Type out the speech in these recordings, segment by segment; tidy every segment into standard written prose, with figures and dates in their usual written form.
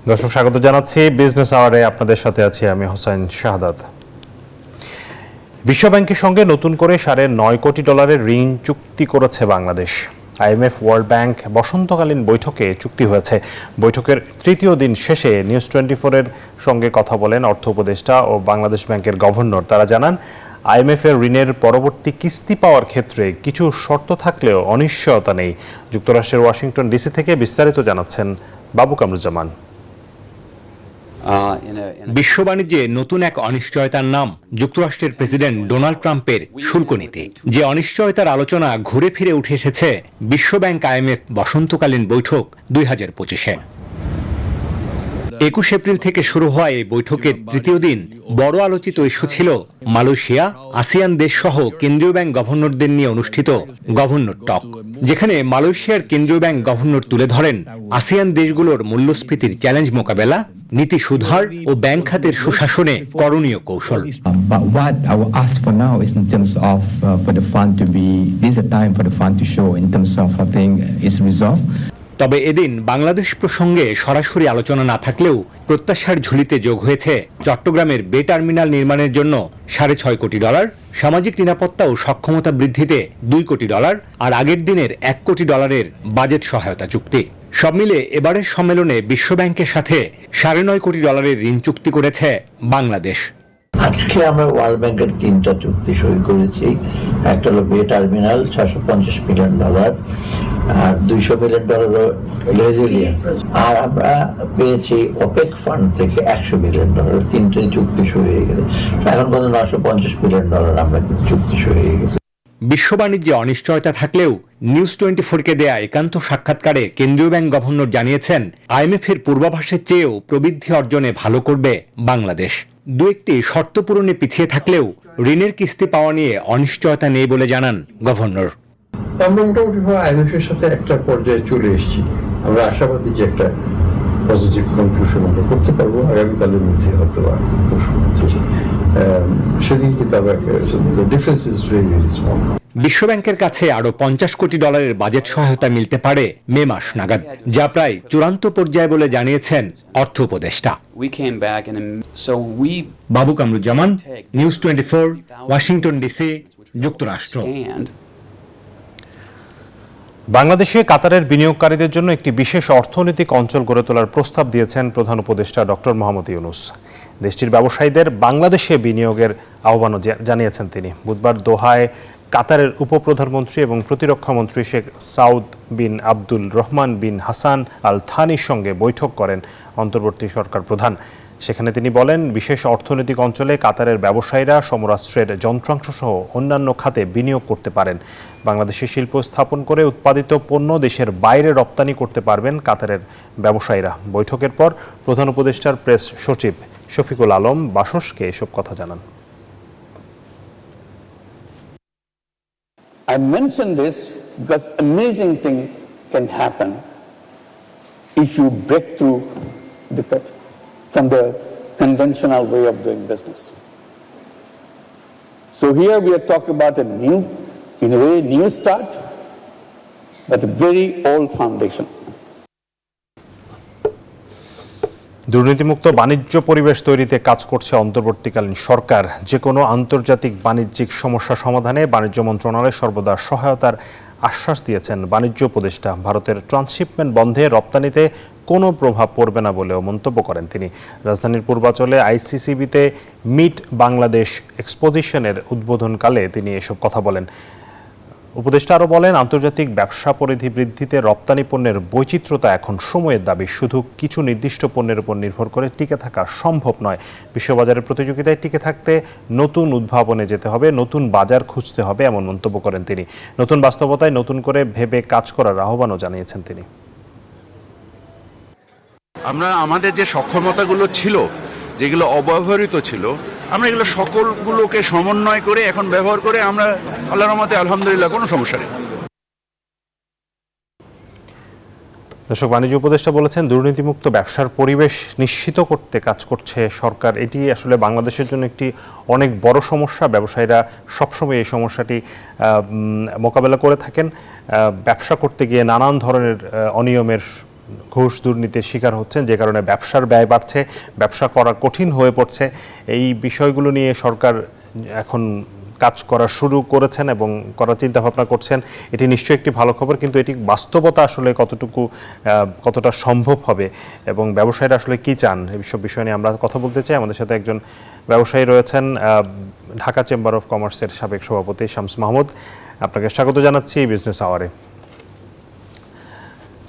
দর্শক স্বাগত জানাচ্ছি বিজনেস আওয়ারে। আপনাদের সাথে আছি আমি হোসেন শাহাদাত। বিশ্বব্যাংকের সঙ্গে নতুন করে $9.5 কোটি ঋণ চুক্তি করেছে বাংলাদেশ। আইএমএফ ওয়ার্ল্ড ব্যাংক বসন্তকালীন বৈঠকে চুক্তি হয়েছে। বৈঠকের তৃতীয় দিন শেষে নিউজ 24-এর সঙ্গে কথা বলেন অর্থ উপদেষ্টা ও বাংলাদেশ ব্যাংকের গভর্নর। তারা জানান, আইএমএফ এর ঋণের পরবর্তী কিস্তি পাওয়ার ক্ষেত্রে কিছু শর্ত থাকলেও অনিশ্চয়তা নেই। যুক্তরাষ্ট্রের ওয়াশিংটন ডিসি থেকে বিস্তারিত জানাচ্ছেন বাবু কামরুজ্জামান। বিশ্ব বাণিজ্যে নতুন এক অনিশ্চয়তার নাম যুক্তরাষ্ট্রের প্রেসিডেন্ট ডোনাল্ড ট্রাম্পের শুল্ক নীতি। যে অনিশ্চয়তার আলোচনা ঘুরে ফিরে উঠে এসেছে বিশ্বব্যাংক আইএমএফ বসন্তকালীন বৈঠক 2025-এ। 21 এপ্রিল থেকে শুরু হওয়া এই বৈঠকের তৃতীয় দিন বড় আলোচিত ইস্যু ছিল মালয়েশিয়া, আসিয়ান দেশ সহ কেন্দ্রীয় ব্যাংক গভর্নরদের নিয়ে অনুষ্ঠিত গভর্নর টক, যেখানে মালয়েশিয়ার কেন্দ্রীয় ব্যাংক গভর্নর তুলে ধরেন আসিয়ান দেশগুলোর মূল্যস্ফীতির চ্যালেঞ্জ মোকাবেলা, নীতি সুধার ও ব্যাংক খাতের সুশাসনে করণীয় কৌশল। But what I will ask for now is in terms of for the fund to be, this is a time for the fund to show in terms of I think is resolved. তবে এদিন বাংলাদেশ প্রসঙ্গে সরাসরি আলোচনা না থাকলেও প্রত্যাশার ঝুলিতে যোগ হয়েছে চট্টগ্রামের বে টার্মিনাল নির্মাণের জন্য $6.5 কোটি, সামাজিক নিরাপত্তা ও সক্ষমতা বৃদ্ধিতে $2 কোটি আর আগের দিনের $1 কোটি বাজেট সহায়তা চুক্তি। সব মিলে এবারের সম্মেলনে বিশ্বব্যাংকের সাথে $9.5 কোটি ঋণ চুক্তি করেছে বাংলাদেশ। আজকে আমরা ওয়ার্ল্ড ব্যাংকের 3টা চুক্তি সই করেছি। একটা হলো বে টার্মিনাল $650 মিলিয়ন, আর $200 মিলিয়ন রেজিলিয়েন্স, আর আমরা পেয়েছি ওপেক ফান্ড থেকে $100 মিলিয়ন। 3টে চুক্তি সই হয়ে গেছে। এখন পর্যন্ত $950 মিলিয়ন আমরা কিন্তু চুক্তি সই হয়ে গেছে। বিশ্ব বাণিজ্যে অনিশ্চয়তা থাকলেও নিউজ 24-কে দেয়া একান্ত সাক্ষাৎকারে কেন্দ্রীয় ব্যাংক গভর্নর জানিয়েছেন, আইএমএফ এর পূর্বাভাসের চেয়েও প্রবৃদ্ধি অর্জনে ভালো করবে বাংলাদেশ। দু একটি শর্ত পূরণে পিছিয়ে থাকলেও ঋণের কিস্তি পাওয়া নিয়ে অনিশ্চয়তা নেই বলে জানান গভর্নর। আমরা মোটামুটি আইএমএফ এর সাথে একটা পর্যায়ে চলে এসেছি। আমরা আশাবাদী যে একটা পজিটিভ কনক্লুশন আমরা করতে পারবো আগামীকালের মধ্যে, হয়তো সেদিন কিন্তু আবার difference is very very small. বিশ্বব্যাংকের কাছে আরো $50 কোটি বাজেট সহায়তা মিলতে পারে মে মাস নাগাদ, যা প্রায় চূড়ান্ত পর্যায়ে বলে জানিয়েছেন অর্থ উপদেষ্টা। বাবু কামরুজ্জামান, নিউজ 24, ওয়াশিংটন ডিসি, যুক্তরাষ্ট্র। বাংলাদেশে কাতারের বিনিয়োগকারীদের জন্য একটি বিশেষ অর্থনৈতিক অঞ্চল গড়ে তোলার প্রস্তাব দিয়েছেন প্রধান উপদেষ্টা ডক্টর মোহাম্মদ ইউনূস। দেশটির ব্যবসায়ীদের বাংলাদেশে বিনিয়োগের আহ্বানও জানিয়েছেন তিনি। বুধবার দোহায় কাতারের উপপ্রধানমন্ত্রী এবং প্রতিরক্ষা মন্ত্রী শেখ সাউদ বিন আব্দুল রহমান বিন হাসান আল থানির সঙ্গে বৈঠক করেন অন্তর্বর্তী সরকার প্রধান। সেখানে তিনি বলেন, বিশেষ অর্থনৈতিক অঞ্চলে কাতারের ব্যবসায়ীরা সমরাস্ত্রের যন্ত্রাংশ সহ অন্যান্য খাতে বিনিয়োগ করতে পারেন। বাংলাদেশে শিল্প স্থাপন করে উৎপাদিত পণ্য দেশের বাইরে রপ্তানি করতে পারবেন কাতারের ব্যবসায়ীরা। বৈঠকের পর প্রধান উপদেষ্টার প্রেস সচিব শফিকুল আলম বাসসকে এসব কথা জানান। I mention this because amazing thing can happen if you break through from the conventional way of doing business. So here we are talking about a new, in a way, new start, but a very old foundation. দুর্নীতিমুক্ত বাণিজ্য পরিবেশ তৈরিতে কাজ করছে অন্তর্বর্তীকালীন সরকার। যে কোনো আন্তর্জাতিক বাণিজ্যিক সমস্যা সমাধানে বাণিজ্য মন্ত্রণালয় সর্বদা সহায়তার আশ্বাস দিয়েছেন বাণিজ্য উপদেষ্টা। ভারতের ট্রান্সশিপমেন্ট বন্ধে রপ্তানিতে কোনো প্রভাব পড়বে না বলেও মন্তব্য করেন তিনি। রাজধানীর পূর্বাচলে আইসিসিবিতে মিট বাংলাদেশ এক্সপোজিশনের উদ্বোধনকালে তিনি এসব কথা বলেন। উপদেষ্টা আরও বলেন, আন্তর্জাতিক ব্যবসা পরিধি বৃদ্ধিতে রপ্তানি পণ্যের বৈচিত্র্যতা এখন সময়ের দাবি। শুধু কিছু নির্দিষ্ট পণ্যের উপর নির্ভর করে টিকে থাকা সম্ভব নয়। বিশ্ববাজারের প্রতিযোগিতায় টিকে থাকতে নতুন উদ্ভাবনে যেতে হবে, নতুন বাজার খুঁজতে হবে, এমন মন্তব্য করেন তিনি। নতুন বাস্তবতায় নতুন করে ভেবে কাজ করার আহ্বানও জানিয়েছেন তিনি। আমরা আমাদের যে সক্ষমতাগুলো ছিল, যেগুলো অব্যবহৃত ছিল, আমরা এগুলো সকলগুলোকে সমন্বয় করে এখন ব্যবহার করে আমরা আল্লাহর রহমতে আলহামদুলিল্লাহ কোনো সমস্যা নেই। দর্শক, বাণিজ্য উপদেষ্টা বলেছেন, দুর্নীতিমুক্ত ব্যবসার পরিবেশ নিশ্চিত করতে কাজ করছে সরকার। এটি আসলে বাংলাদেশের জন্য একটি অনেক বড় সমস্যা। ব্যবসায়ীরা সবসময় এই সমস্যাটি মোকাবেলা করে থাকেন। ব্যবসা করতে গিয়ে নানান ধরনের অনিয়মের ঘুষ দুর্নীতির শিকার হচ্ছেন, যে কারণে ব্যবসার ব্যয় বাড়ছে, ব্যবসা করা কঠিন হয়ে পড়ছে। এই বিষয়গুলো নিয়ে সরকার এখন কাজ করা শুরু করেছেন এবং করার চিন্তা ভাবনা করছেন। এটি নিশ্চয়ই একটি ভালো খবর, কিন্তু এটি বাস্তবতা আসলে কতটা সম্ভব হবে এবং ব্যবসায়ীরা আসলে কি চান, এইসব বিষয় নিয়ে আমরা কথা বলতে চাই। আমাদের সাথে একজন ব্যবসায়ী রয়েছেন, ঢাকা চেম্বার অফ কমার্সের সাবেক সভাপতি শামস মাহমুদ। আপনাকে স্বাগত জানাচ্ছি বিজনেস আওয়ারে।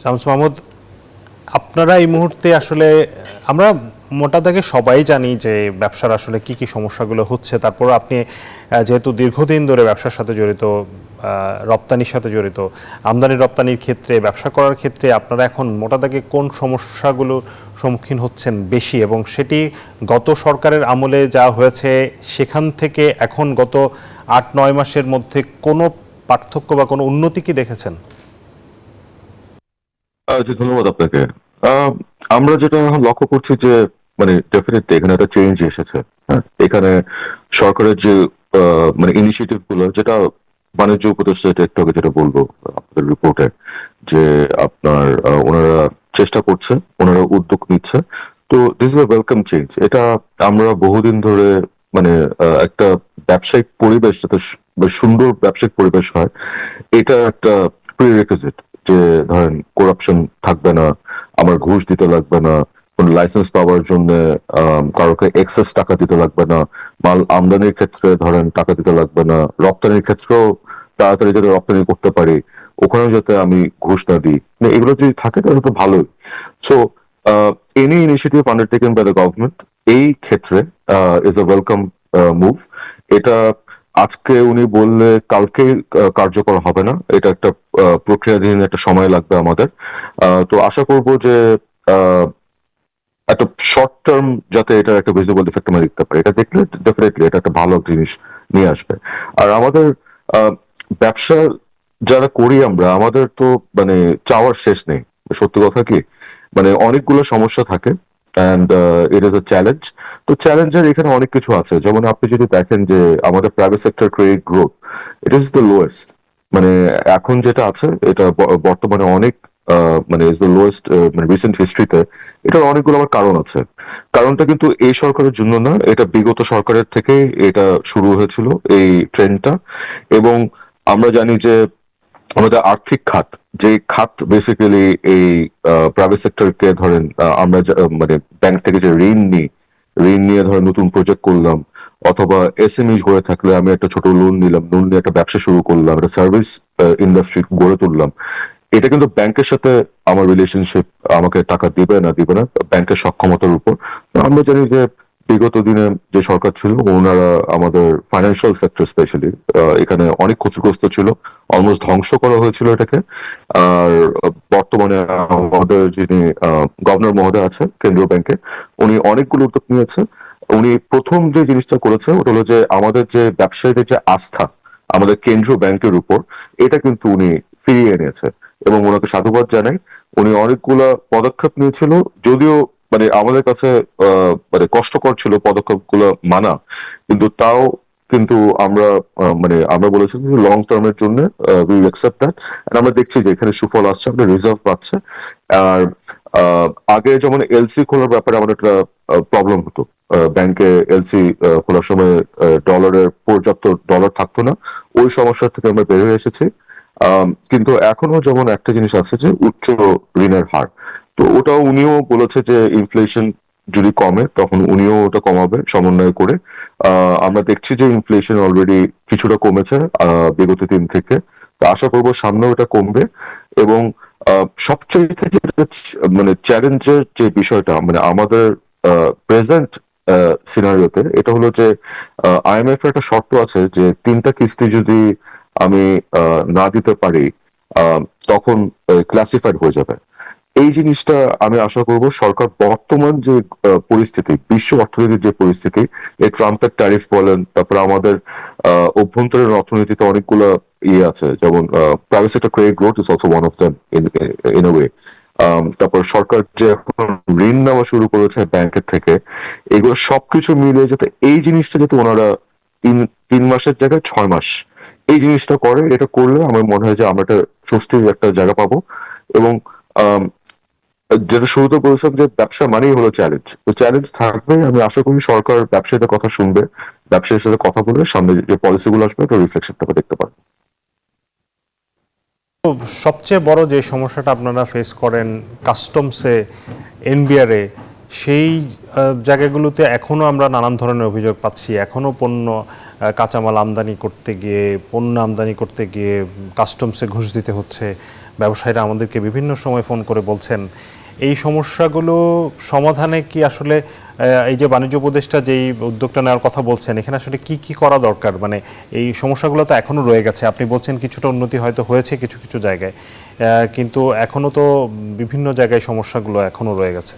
শামস মাহমুদ, আপনারা এই মুহূর্তে আসলে, আমরা মোটা দাগে সবাই জানি যে ব্যবসার আসলে কি কি সমস্যাগুলো হচ্ছে, তারপর আপনি যেহেতু দীর্ঘদিন ধরে ব্যবসার সাথে জড়িত, রপ্তানির সাথে জড়িত, আমদানি রপ্তানির ক্ষেত্রে, ব্যবসা করার ক্ষেত্রে আপনারা এখন মোটা দাগে কোন সমস্যাগুলোর সম্মুখীন হচ্ছেন বেশি, এবং সেটি গত সরকারের আমলে যা হয়েছে সেখান থেকে এখন গত ৮-৯ মাসের মধ্যে কোনো পার্থক্য বা কোনো উন্নতি কি দেখেছেন? জি, ধন্যবাদ আপনাকে। আমরা যেটা এখন লক্ষ্য করছি যে মানে ডেফিনেটলি এখানে একটা চেঞ্জ এসেছে। হ্যাঁ, এখানে সরকারের যে মানে ইনিশিয়েটিভ গুলো, যেটা বাণিজ্য উপদেষ্টা একটু আগে যেটা বলবো আপনাদের রিপোর্টে, যে আপনার ওনারা চেষ্টা করছে, ওনারা উদ্যোগ নিচ্ছে। তো this is a welcome change. এটা আমরা বহুদিন ধরে মানে একটা ব্যবসায়িক পরিবেশ, যাতে সুন্দর ব্যবসায়িক পরিবেশ হয়, এটা একটা প্রিরেকুইজিট। যে ধরেন করাপশন থাকবে না, আমার ঘুষ দিতে লাগবে না, কোন লাইসেন্স পাওয়ার জন্য কারোকে এক্সেস টাকা দিতে লাগবে না, মাল আমদানির ক্ষেত্রে ধরেন টাকা দিতে লাগবে না, রপ্তানির ক্ষেত্রেও তাড়াতাড়ি যাতে রপ্তানি করতে পারি, ওখানেও যাতে আমি ঘুষ না দিই, এগুলো যদি থাকে তাহলে তো ভালোই। So any initiative undertaken by the government এই ক্ষেত্রে ইজ আ ওয়েলকাম মুভ। এটা আজকে উনি বললে কালকে কার্যকর হবে না, এটা একটা প্রক্রিয়াধীন একটা সময় লাগবে আমাদের। তো আশা করব যে একটা শর্ট টার্ম যাতে এটা একটা ভিজিবল ইফেক্ট আমরা দেখতে পারি, এটা দেখলে ডেফিনেটলি এটা একটা ভালো জিনিস নিয়ে আসবে। আর আমাদের ব্যবসা যারা করি আমরা, আমাদের তো মানে চাওয়ার শেষ নেই। সত্যি কথা কি, মানে অনেকগুলো সমস্যা থাকে, and it is a challenge. তো চ্যালেঞ্জের এখানে অনেক কিছু আছে। যেমন আপনি যদি দেখেন যে আমাদের private sector credit growth, it is the lowest. মানে এখন যেটা আছে এটা বর্তমানে অনেক মানে ইজ দ্য লোয়েস্ট মানে রিসেন্ট হিস্ট্রিতে। এটার অনেকগুলো আমার কারণ আছে। কারণটা কিন্তু এই সরকারের জন্য না, এটা বিগত সরকারের থেকে এটা শুরু হয়েছিল এই ট্রেন্ডটা। এবং আমরা জানি যে আমাদের আর্থিক খাত, যে খাত বেসিক্যালি এই প্রাইভেট সেক্টরকে ধরেন আমরা মানে ব্যাংক থেকে যে ঋণ নিয়ে ধরেন নতুন প্রজেক্ট করলাম, অথবা এসএমই হয়ে থাকলে আমি একটা ছোট লোন নিলাম, লোন নিয়ে একটা ব্যবসা শুরু করলাম, একটা সার্ভিস ইন্ডাস্ট্রি গড়ে তুললাম। এটা কিন্তু ব্যাংকের সাথে আমার রিলেশনশিপ, আমাকে টাকা দিবে না দিবে না ব্যাংকের সক্ষমতার উপর। আমরা জানি যে বিগত দিনে যে সরকার ছিল, ওনারা আমাদের ফাইন্যান্সিয়াল সেক্টর স্পেশালি এখানে অনেক ক্ষতিগ্রস্ত ছিল, অলমোস্ট ধ্বংস করা হয়েছিল এটাকে। আর বর্তমানে আমাদের যিনি গভর্নর মহোদয় আছে কেন্দ্রীয় ব্যাংকে, উনি অনেকগুলো উদ্যোগ নিয়েছে। উনি প্রথম যে জিনিসটা করেছে ওটা হলো যে আমাদের যে ব্যবসায়ীদের যে আস্থা আমাদের কেন্দ্রীয় ব্যাংকের উপর, এটা কিন্তু উনি ফিরিয়ে এনেছে এবং ওনাকে সাধুবাদ জানাই। উনি অনেকগুলা পদক্ষেপ নিয়েছিল, যদিও মানে আমাদের কাছে মানে কষ্টকর ছিল পদক্ষেপগুলো মানা, কিন্তু তাও কিন্তু আমরা মানে আমরা বলেছি যে লং টার্মের জন্য উই অ্যাকসেপ্ট দ্যাট। আমরা দেখছি যে এখানে সুফল আসছে, আমাদের রিজার্ভ পাচ্ছে। আর আগে যেমন এলসি খোলার ব্যাপারে আমাদের একটা প্রবলেম হতো, ব্যাংকে এলসি খোলার সময় ডলারের পর্যাপ্ত ডলার থাকতো না, ওই সমস্যা থেকে আমরা বের হয়ে এসেছি। কিন্তু এখনো যেমন একটা জিনিস আছে যে উচ্চ ঋণের হার, তো ওটাও উনিও বলেছে যে ইনফ্লেশন যদি কমে তখন উনিও ওটা কমাবে সমন্বয় করে। আমরা দেখছি যে ইনফ্লেশন অলরেডি কিছুটা কমেছে বিগত দিন থেকে, তো আশা করবো সামনেও এটা কমবে। এবং সবচেয়ে যেটা মানে চ্যালেঞ্জের যে বিষয়টা মানে আমাদের প্রেজেন্ট সিনারিওতে, এটা হলো যে আইএমএফ এর একটা শর্ত আছে যে 3টা কিস্তি যদি আমি না দিতে পারি তখন ক্লাসিফাইড হয়ে যাবে। এই জিনিসটা আমি আশা করব সরকার বর্তমান যে পরিস্থিতি, বিশ্ব অর্থনীতির যে পরিস্থিতি, এই ট্রাম্পের ট্যারিফ বলেন, তারপরে আমাদের অভ্যন্তরীণ অর্থনীতিতে অনেকগুলো ইয়ে আছে, যেমন private sector credit growth is also one of them in a way. তারপর সরকার যে এখন ঋণ নেওয়া শুরু করেছে ব্যাংকের থেকে, এগুলো সবকিছু মিলিয়ে যাতে এই জিনিসটা যাতে ওনারা 3 মাসের জায়গায় 6 মাস এই জিনিসটা করে, এটা করলে আমার মনে হয় যে আমরা একটা স্বস্তির একটা জায়গা পাবো। এবং যেটা শুরুতে বলেছিলাম যে ব্যবসা মানেই হলো চ্যালেঞ্জ, তো চ্যালেঞ্জ থাকবে। আমি আশা করি সরকার ব্যবসায়ীদের কথা শুনবে, ব্যবসায়ীর সাথে কথা বলে সামনে যে পলিসি গুলো আসবে ওটা রিফ্লেকশনটা দেখতে পারবে। তো সবচেয়ে বড় যে সমস্যাটা আপনারা ফেস করেন কাস্টমসে, এনবিআরে, সেই জায়গাগুলোতে এখনও আমরা নানান ধরনের অভিযোগ পাচ্ছি। এখনও পণ্য কাঁচামাল আমদানি করতে গিয়ে, পণ্য আমদানি করতে গিয়ে কাস্টমসে ঘুষ দিতে হচ্ছে। ব্যবসায়ীরা আমাদেরকে বিভিন্ন সময় ফোন করে বলছেন। এই সমস্যাগুলো সমাধানে কি আসলে এই যে বাণিজ্য উপদেষ্টা যেই উদ্যোগটা নেওয়ার কথা বলছেন, এখানে আসলে কি কি করা দরকার? মানে এই সমস্যাগুলো তো এখনও রয়ে গেছে। আপনি বলছেন কিছুটা উন্নতি হয়তো হয়েছে কিছু কিছু জায়গায়, কিন্তু এখনও তো বিভিন্ন জায়গায় সমস্যাগুলো এখনও রয়ে গেছে।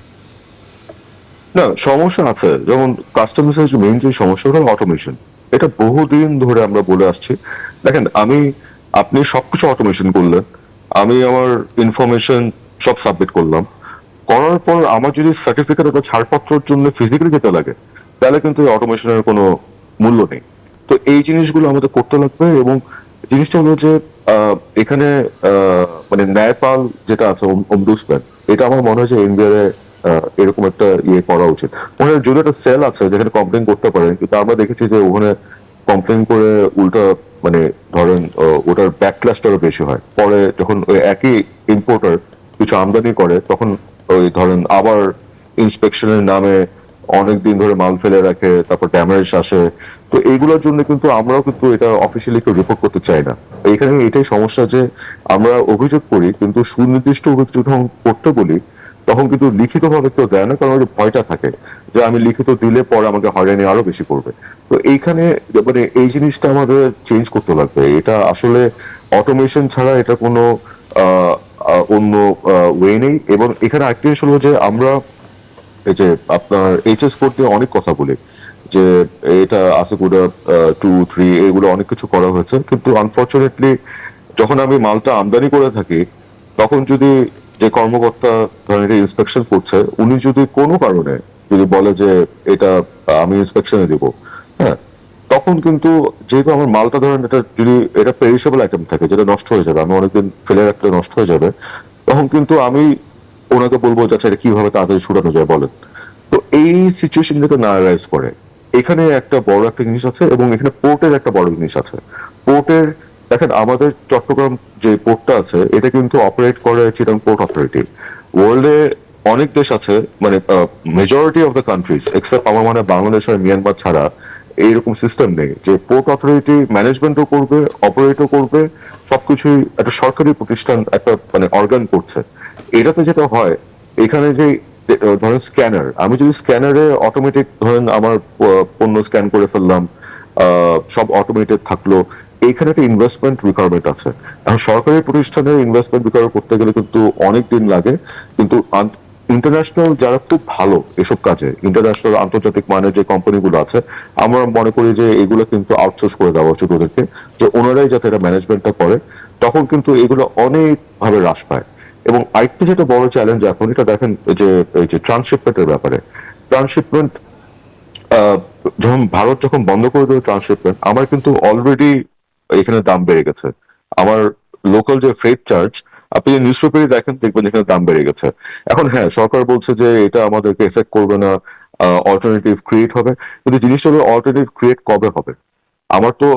না, সমস্যা আছে। যেমন কাস্টমার্সের মেইন যে সমস্যা হলো অটোমেশন, এটা বহুদিন ধরে আমরা বলে আসছি। দেখেন, আপনি সবকিছু অটোমেশন করলেন, আমি আমার ইনফরমেশন সব সাবমিট করলাম, করার পর আমার যদি সার্টিফিকেট বা ছাড়পত্রের জন্য ফিজিক্যালি যেতে লাগে, তাহলে কিন্তু এই অটোমেশনের কোনো মূল্য নেই। তো এই জিনিসগুলো আমাদের করতে লাগবে। এবং জিনিসটা হলো যে এখানে মানে ন্যায়পাল যেটা আছে, অম্বুডসম্যান, এটা আমার মনে হয় যে ইন্ডিয়ারে এরকম একটা ইয়ে করা উচিত। ওখানে যদি একটা সেল আছে যেখানে কমপ্লেন করতে পারেন, কিন্তু আমরা দেখেছি যে ওখানে কমপ্লেন করে উল্টা মানে ধরেন ওটার ব্যাকক্লাসটারও বেশি হয়। পরে যখন ওই একই ইম্পোর্টার কিছু আমদানি করে, তখন ওই ধরেন আবার ইন্সপেকশনের নামে অনেক দিন ধরে মাল ফেলে রাখে, তারপর ড্যামেজ আসে। তো এইগুলোর জন্য কিন্তু আমরাও কিন্তু এটা অফিসিয়ালি কেউ রিপোর্ট করতে চাই না। এখানে এটাই সমস্যা যে আমরা অভিযোগ করি, কিন্তু সুনির্দিষ্ট অভিযোগ যখন করতে বলি তখন কিন্তু লিখিত ভাবে কেউ দেয় না, কারণ ওই ভয়টা থাকে যে আমি লিখিত দিলে পরে আমাকে হয়রানি আরো বেশি করবে। তো এইখানে মানে এই জিনিসটা আমাদের চেঞ্জ করতে লাগবে। এটা আসলে অটোমেশন ছাড়া এটা কোনো অন্য ওয়ে নেই। এবং এখানে আরেকটা জিনিস হলো যে আমরা এই যে আপনার এইচএস কোড নিয়ে অনেক কথা বলি, যে এটা আসেকুডা 2, 3 এগুলো অনেক কিছু করা হয়েছে, কিন্তু আনফরচুনেটলি যখন আমি মালটা আমদানি করে থাকি, তখন যদি যে কর্মকর্তা ধরেন এটা ইন্সপেকশন করছে, উনি যদি কোনো কারণে যদি বলে যে এটা আমি ইন্সপেকশনে দিব, হ্যাঁ, তখন কিন্তু যেহেতু আমার মালটা ধরেন এটা যদি এটা পেরিশেবল আইটেম থাকে, যেটা নষ্ট হয়ে যাবে, আমি অনেকদিন ফেলে রাখলে নষ্ট হয়ে যাবে, তখন কিন্তু আমি ওনাকে বলবো যে আচ্ছা এটা কিভাবে তাড়াতাড়ি ছুটানো যায় বলেন। তো এই সিচুয়েশন যাতে না রাইজ করে, এখানে একটা বড় একটা জিনিস আছে। এবং এখানে পোর্টের একটা বড় জিনিস আছে। পোর্টের দেখেন, আমাদের চট্টগ্রাম যে পোর্টটা আছে, এটা কিন্তু অপারেট করে চিটাগং পোর্ট অথরিটি। ওয়ার্ল্ডে অনেক দেশ আছে, মানে majority of the countries except আমার মানে বাংলাদেশ আর মিয়ানমার ছাড়া এইরকম সিস্টেম নেই যে পোর্ট অথরিটি ম্যানেজমেন্টও করবে, অপারেটও করবে, সবকিছুই একটা সরকারি প্রতিষ্ঠান একটা মানে অর্গান করছে। এটাতে যেটা হয়, এখানে যে ধরেন স্ক্যানার, আমি যদি স্ক্যানারে অটোমেটিক ধরেন আমার পণ্য স্ক্যান করে ফেললাম, সব অটোমেটেড থাকলো, এইখানে একটা ইনভেস্টমেন্ট রিকোয়ারমেন্ট আছে। এখন সরকারি প্রতিষ্ঠানের ইনভেস্টমেন্ট রিকভার করতে গেলে কিন্তু অনেক দিন লাগে। কিন্তু ইন্টারন্যাশনাল যারা খুব ভালো এসব কাজে, ইন্টারন্যাশনাল আন্তর্জাতিক মানের যে কোম্পানিগুলো আছে, আমরা মনে করি যে এগুলো কিন্তু আউটসোর্স করে দেওয়া উচিত ওদেরকে, যে ওনারাই যাতে এটা ম্যানেজমেন্টটা করে, তখন কিন্তু এগুলো অনেক ভাবে হ্রাস পায়। এবং আরেকটা যেটা বড় চ্যালেঞ্জ এখন, এটা দেখেন যে এই যে ট্রান্সশিপমেন্টের ব্যাপারে, ট্রান্সশিপমেন্ট যখন ভারত যখন বন্ধ করে দেবে ট্রান্সশিপমেন্ট, আমার কিন্তু অলরেডি এখানে দাম বেড়ে গেছে। আমার লোকাল যে ফ্রেট চার্জ, আপনি যে নিউজ পেপারে দেখেন, দেখবেন এখানে দাম বেড়ে গেছে। এখন হ্যাঁ, সরকার বলছে যে এটা আমাদেরকে এফেক্ট করবে না, অল্টারনেটিভ ক্রিয়েট হবে, কিন্তু জিনিসটা হলো অল্টারনেটিভ ক্রিয়েট কবে হবে? আমার তো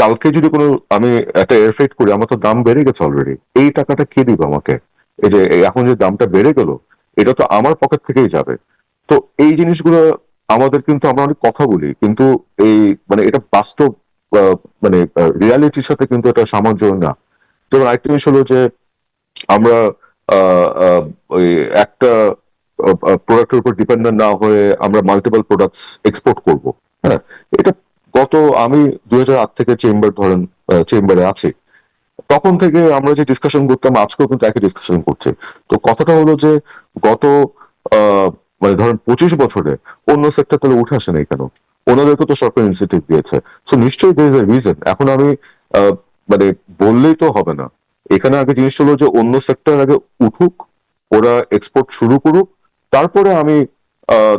কালকে যদি কোনো আমি একটা এয়ার ফ্রেট করি, আমার তো দাম বেড়ে গেছে অলরেডি, এই টাকাটা কে দিবে আমাকে? এই যে এখন যে দামটা বেড়ে গেল, এটা তো আমার পকেট থেকেই যাবে। তো এই জিনিসগুলো আমাদের কিন্তু আমরা অনেক কথা বলি, কিন্তু এই মানে এটা বাস্তব মানে রিয়ালিটির সাথে কিন্তু এটা সামঞ্জস্য না। তো আরেকটা জিনিস হলো যে আমরা ওই একটা প্রোডাক্টের উপর ডিপেন্ডেন্ট না হয়ে আমরা মাল্টিপল প্রোডাক্টস এক্সপোর্ট করব। হ্যাঁ, এটা আমি 2008 থেকে চেম্বারে আছি, তখন থেকে আমরা যে ডিসকাশন করতাম, আজকেও কিন্তু একই ডিসকাশন করছে। তো কথাটা হলো যে গত মানে ধরেন 25 বছরে অন্য সেক্টর তাহলে উঠে আসে নাই কেন? ওনাদেরকে তো সরকার ইনসেন্টিভ দিয়েছে। সো নিশ্চয়ই দের ইজ এ রিজন। এখন আমি মানে বললেই তো হবে না। এখানে আগে জিনিসটা হলো যে অন্য সেক্টর আগে উঠুক, ওরা এক্সপোর্ট শুরু করুক, তারপরে আমি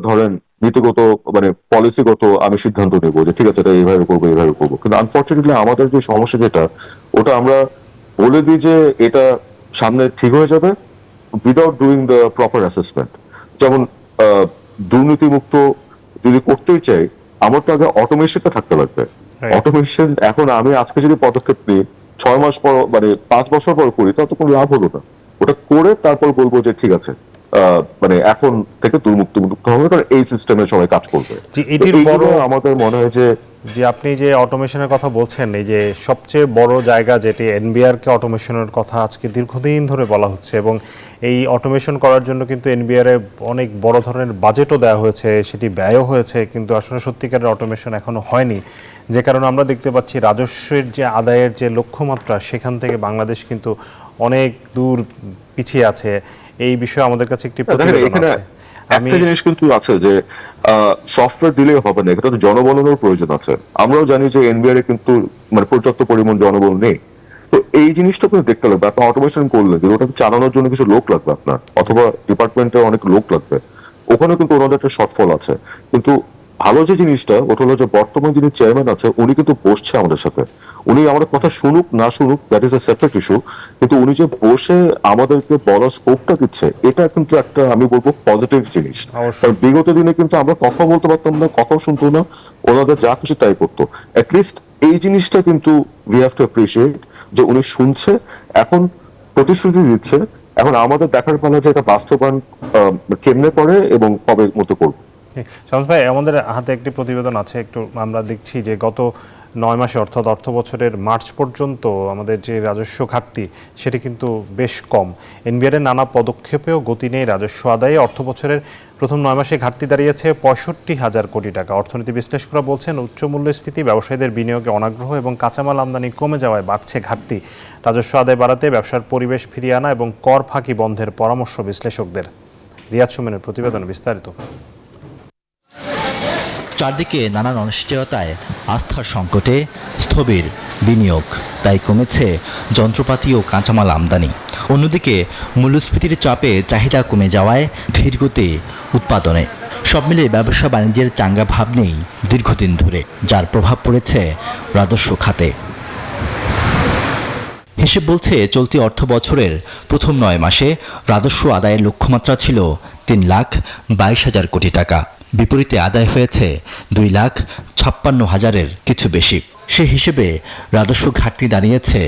ধরেন নীতিগত মানে পলিসিগত আমি সিদ্ধান্ত নেব যে ঠিক আছে এটা এইভাবে করবো এইভাবে করবো। কিন্তু আনফর্চুনেটলি আমাদের যে সমস্যা যেটা, ওটা আমরা বলে দিই যে এটা সামনে ঠিক হয়ে যাবে, without doing the proper assessment. যেমন দুর্নীতিমুক্ত যদি করতেই চাই, আমার তো আগে অটোমেশনটা থাকতে লাগবে। অটোমেশন এখন আমি আজকে যদি পদক্ষেপ নিই, 6 মাস পর মানে 5 বছর পর করি, তাহলে তো কোনো লাভ হলো না। ওটা করে তারপর বলবো যে ঠিক আছে, মানে এখন থেকে দুর্মুক্ত হবে, কারণ এই সিস্টেমে সবাই কাজ করবে। এটির বড় আমাদের মনে হয় যে আপনি যে অটোমেশনের কথা বলছেন, এই যে সবচেয়ে বড় জায়গা যেটি এনবিআরকে অটোমেশনের কথা আজকে দীর্ঘদিন ধরে বলা হচ্ছে, এবং এই অটোমেশন করার জন্য কিন্তু এনবিআর অনেক বড় ধরনের বাজেটও দেওয়া হয়েছে, সেটি ব্যয়ও হয়েছে, কিন্তু আসলে সত্যিকারের অটোমেশন এখনো হয়নি। যে কারণে আমরা দেখতে পাচ্ছি রাজস্বের যে আদায়ের যে লক্ষ্যমাত্রা, সেখান থেকে বাংলাদেশ কিন্তু অনেক দূর পিছিয়ে আছে। এই বিষয়ে আমাদের কাছে একটি প্রতিবেদন আছে। একটা জিনিস কিন্তু আছে যে সফটওয়্যার দিলে হবে না, এটা তো জনবলেরও প্রয়োজন আছে। আমরাও জানি যে এনবিআর কিন্তু মানে পর্যাপ্ত পরিমাণ জনবল নেই। তো এই জিনিসটা কিন্তু দেখতে লাগবে। আপনি অটোমেশন করলে ওটা চালানোর জন্য কিছু লোক লাগবে আপনার, অথবা ডিপার্টমেন্টে অনেক লোক লাগবে, ওখানে কিন্তু ওনাদের একটা শর্টফল আছে। কিন্তু ভালো যে জিনিসটা ওটা হলো যে বর্তমান যিনি চেয়ারম্যান আছে উনি কিন্তু বসছে আমাদের সাথে। উনি আমাদের কথা শুনুক না শুনুক, that is a separate issue, কিন্তু উনি যে বসে আমাদেরকে বলার স্কোপটা দিচ্ছে, এটা কিন্তু একটা আমি বলবো পজিটিভ জিনিস। কারণ বিগত দিনে কিন্তু আমরা কথা বলতে পারতাম না, কথাও শুনতো না, ওনাদের যা খুশি তাই করতো। অ্যাটলিস্ট এই জিনিসটা কিন্তু উই হ্যাভ টু অ্যাপ্রিশিয়েট যে উনি শুনছে, এখন প্রতিশ্রুতি দিচ্ছে। এখন আমাদের দেখার পালা যে এটা বাস্তবায়ন কেমনে করে এবং কবে মতো করবে। শামস ভাই, আমাদের হাতে একটি প্রতিবেদন আছে, একটু আমরা দেখছি যে গত 9 মাসে অর্থাৎ অর্থ বছরের মার্চ পর্যন্ত আমাদের যে রাজস্ব ঘাটতি সেটি কিন্তু বেশ কম। এনবিআরের নানা পদক্ষেপেও গতি নেই রাজস্ব আদায়ে। অর্থ বছরের প্রথম 9 মাসে ঘাটতি দাঁড়িয়েছে 65,000 কোটি টাকা। অর্থনীতি বিশ্লেষকরা বলছেন উচ্চ মূল্যস্ফীতি, ব্যবসায়ীদের বিনিয়োগে অনাগ্রহ এবং কাঁচামাল আমদানি কমে যাওয়ায় বাড়ছে ঘাটতি। রাজস্ব আদায় বাড়াতে ব্যবসার পরিবেশ ফিরিয়ে আনা এবং কর ফাঁকি বন্ধের পরামর্শ বিশ্লেষকদের। রিয়াদ সুমেনের প্রতিবেদনে বিস্তারিত। চারদিকে নানান অনিশ্চয়তায় আস্থার সংকটে স্থবির বিনিয়োগ, তাই কমেছে যন্ত্রপাতি ও কাঁচামাল আমদানি। অন্যদিকে মূল্যস্ফীতির চাপে চাহিদা কমে যাওয়ায় ধীরগতি উৎপাদনে। সব মিলে ব্যবসা বাণিজ্যের চাঙ্গা ভাব নেই দীর্ঘদিন ধরে, যার প্রভাব পড়েছে রাজস্ব খাতে। হিসেব বলছে চলতি অর্থ বছরের প্রথম 9 মাসে রাজস্ব আদায়ের লক্ষ্যমাত্রা ছিল 3,22,000 কোটি টাকা। বিপরীতে আদায় হয়েছে 2,56,000-এর কিছু বেশি। সে হিসেবে রাজস্ব ঘাটতি দাঁড়িয়েছে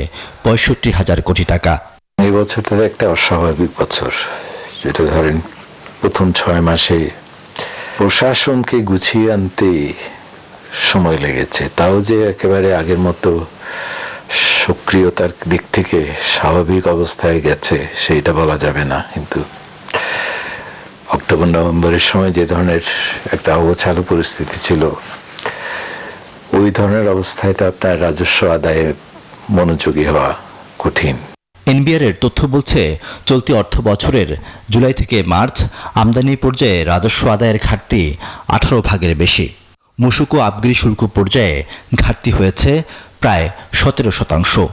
65,000 কোটি টাকা। এই বছরটা একটা অস্বাভাবিক বছর, যেটা ধরেন প্রথম 6 মাসে প্রশাসনকে গুছিয়ে আনতে সময় লেগেছে। তাও যে একেবারে আগের মতো সক্রিয়তার দিক থেকে স্বাভাবিক অবস্থায় গেছে সেইটা বলা যাবে না, কিন্তু অক্টোবর নভেম্বরের সময় যে ধরনের একটা অগোছালো পরিস্থিতি ছিল, ওই ধরনের অবস্থায় তো আপনার রাজস্ব আদায়ে মনোযোগী হওয়া কঠিন। এনবিআরের তথ্য বলছে চলতি অর্থ বছরের জুলাই থেকে মার্চ আমদানি পর্যায়ে রাজস্ব আদায়ের ঘাটতি 18 ভাগের বেশি। মূসক ও আবগারি শুল্ক পর্যায়ে ঘাটতি হয়েছে প্রায় 17%,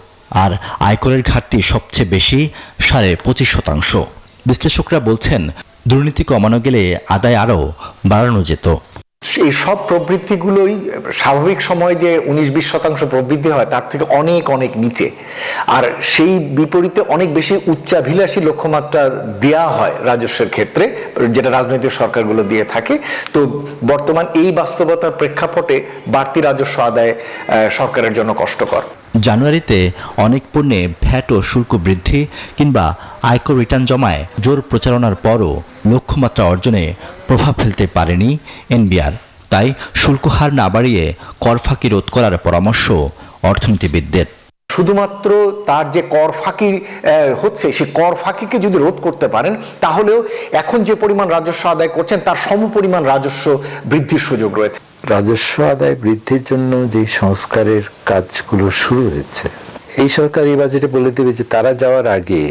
আর আয়করের ঘাটতি সবচেয়ে বেশি 25.5%। বিশ্লেষকরা বলছেন দুর্নীতি কমানো গেলে আদায় আরও বাড়ানো যেত। এই সব প্রবৃত্তিগুলোই স্বাভাবিক সময় যে 19-20% প্রবৃদ্ধি হয় তার থেকে অনেক অনেক নিচে, আর সেই বিপরীতে অনেক বেশি উচ্চাভিলাষী লক্ষ্যমাত্রা দেয়া হয় রাজস্বের ক্ষেত্রে, যেটা রাজনৈতিক সরকারগুলো দিয়ে থাকে। তো বর্তমান এই বাস্তবতার প্রেক্ষাপটে বাড়তি রাজস্ব আদায় সরকারের জন্য কষ্টকর। জানুয়ারিতে অনেক পণ্যে ভ্যাট ও শুল্ক বৃদ্ধি কিংবা আয়কর রিটার্ন জমায় জোর প্রচারণার পরও লক্ষ্যমাত্রা অর্জনে প্রভাব ফেলতে পারেনি এনবিআর। তাই শুল্ক হার না বাড়িয়ে কর ফাঁকি রোধ করার পরামর্শ অর্থনীতিবিদদের। শুধুমাত্র তার যে কর ফাঁকি হচ্ছে, সেই কর ফাঁকিকে যদি রোধ করতে পারেন, তাহলেও এখন যে পরিমাণ রাজস্ব আদায় করছেন তার সমপরিমাণ রাজস্ব বৃদ্ধির সুযোগ রয়েছে। রাজস্ব আদায় বৃদ্ধির জন্য যে সংস্কারের কাজগুলো শুরু হয়েছে, এই সরকার এই বাজেটে বলে দেবে যে তারা যাওয়ার আগে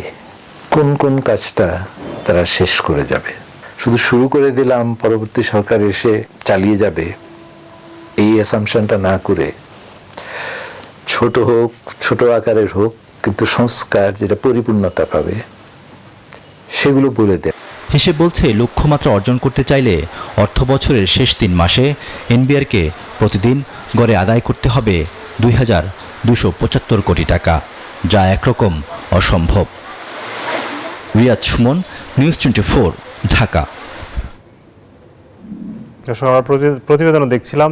কোন কোন কাজটা তারা শেষ করে যাবে। শুধু শুরু করে দিলাম, পরবর্তী সরকার এসে চালিয়ে যাবে, এই অ্যাসাম্পশনটা না করে ছোট হোক, ছোট আকারের হোক, কিন্তু সংস্কার যেটা পরিপূর্ণতা পাবে সেগুলো বলে দেয়। হিসেব বলছে লক্ষ্যমাত্রা অর্জন করতে চাইলে অর্থ বছরের শেষ 3 মাসে এনবিআরকে প্রতিদিন গড়ে আদায় করতে হবে 2,275 কোটি টাকা, যা একরকম অসম্ভব। রিয়াদ সুমন, নিউজ 24, ঢাকা। আমরা প্রতিবেদনও দেখছিলাম,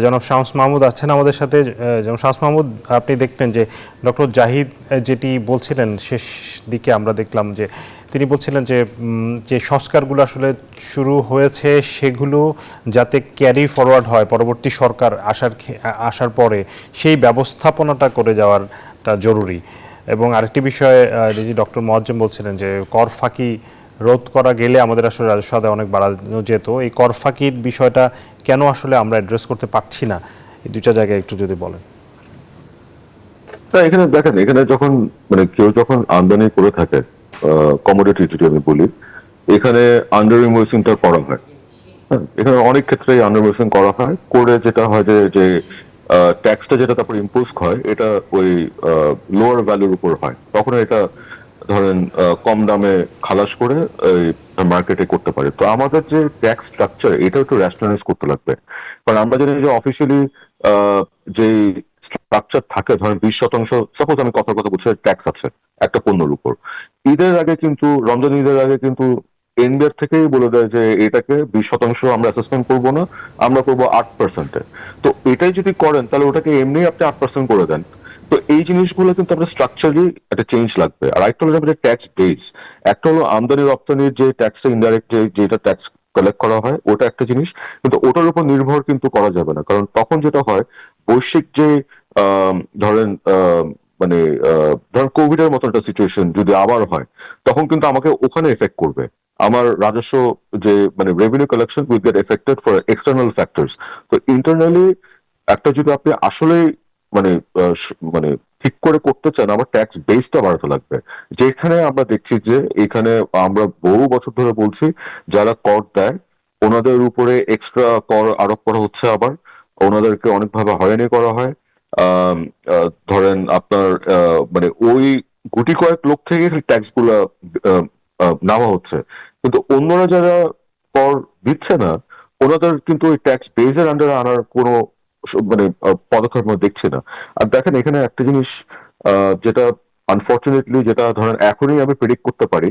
জনাব শামস মাহমুদ আছেন আমাদের সাথে। যেমন শামস মাহমুদ, আপনি দেখলেন যে ডক্টর জাহিদ যেটি বলছিলেন শেষ দিকে আমরা দেখলাম যে তিনি বলছিলেন যে সংস্কারগুলো আসলে শুরু হয়েছে সেগুলো যাতে ক্যারি ফরওয়ার্ড হয় পরবর্তী সরকার আসার পরে, সেই ব্যবস্থাপনাটা করে যাওয়াটা জরুরি। এবং আরেকটি বিষয়ে যে ডক্টর মোয়াজ্জেম বলছিলেন যে কর ফাঁকি রোধ করা গেলে আমাদের আসলে রাজস্ব আদায় অনেক বাড়ানো যেত। এই কর ফাঁকির বিষয়টা কেন আসলে আমরা অ্যাড্রেস করতে পারছি না, এই দুটা জায়গায় একটু যদি বলেন। এখানে দেখেন, এখানে যখন মানে কেউ যখন আমদানি করে থাকে কমোডিটি, যদি আমি বলি, এখানে আন্ডার ইনভয়েসিংটা করা হয়। এখানে অনেক ক্ষেত্রে আন্ডার ইনভয়েসিং করা হয়, করে যেটা হয় যে ট্যাক্সটা যেটা তারপর ইম্পোজ হয় এটা ওই লোয়ার ভ্যালুর উপর হয়, তখন এটা ধরেন কম দামে খালাস করে মার্কেটে করতে পারে। তো আমাদের যে ট্যাক্স স্ট্রাকচার এটা একটু রেশনালাইজ করতে লাগবে, কারণ আমরা জানি যে অফিসিয়ালি যে স্ট্রাকচার থাকে, ধরেন 20%, সাপোজ আমি কথা বলছি, ট্যাক্স আছে একটা পণ্যের উপর। ঈদের আগে কিন্তু, রমজান ঈদের আগে কিন্তু এনবিআর থেকেই বলে দেয় যে এটাকে 20% আমরা অ্যাসেসমেন্ট করবো না, আমরা করবো 8%। তো এটাই যদি করেন তাহলে ওটাকে এমনি আপনি 8% করে দেন। তো এই জিনিসগুলো কিন্তু আপনার স্ট্রাকচারালি একটা চেঞ্জ লাগবে। আর একটা হলো আমাদের ট্যাক্স বেস, একটা হলো আমদানি রপ্তানির যে ট্যাক্সটা ইনডাইরেক্ট যেটা ট্যাক্স কালেক্ট করা হয় ওটা একটা জিনিস, কিন্তু ওটার উপর নির্ভর কিন্তু করা যাবে না, কারণ তখন যেটা হয় বৈশ্বিক যে ধরেন মানে ধরেন কোভিড এর মতো একটা সিচুয়েশন যদি আবার হয়, তখন কিন্তু আমাকে ওখানে এফেক্ট করবে। আমার রাজস্ব যে মানে revenue collection will get affected for external factors. তো ইন্টারনালি একটা যদি আপনি আসলে মানে ঠিক করে করতে চান, আমার ট্যাক্স বেসটা বাড়াতে লাগবে। যেখানে আমরা দেখছি যে এখানে আমরা বহু বছর ধরে বলছি যারা কর দেয় ওনাদের উপরে এক্সট্রা কর আরোপ করা হচ্ছে, আবার ওনাদেরকে অনেকভাবে হয়রানি করা হয়। ধরেন আপনার মানে ওই গুটি কয়েক লোক থেকে ট্যাক্স গুলা নেওয়া হচ্ছে, কিন্তু অন্যরা যারা কর দিচ্ছে না ওনাদের কিন্তু ওই ট্যাক্স বেসের আন্ডারে আনার কোনো মানে পদক্ষেপ আমরা দেখছি না। আর দেখেন এখানে একটা জিনিস যেটা আনফর্চুনেটলি যেটা ধরেন এখনই আমি প্রেডিক্ট করতে পারি,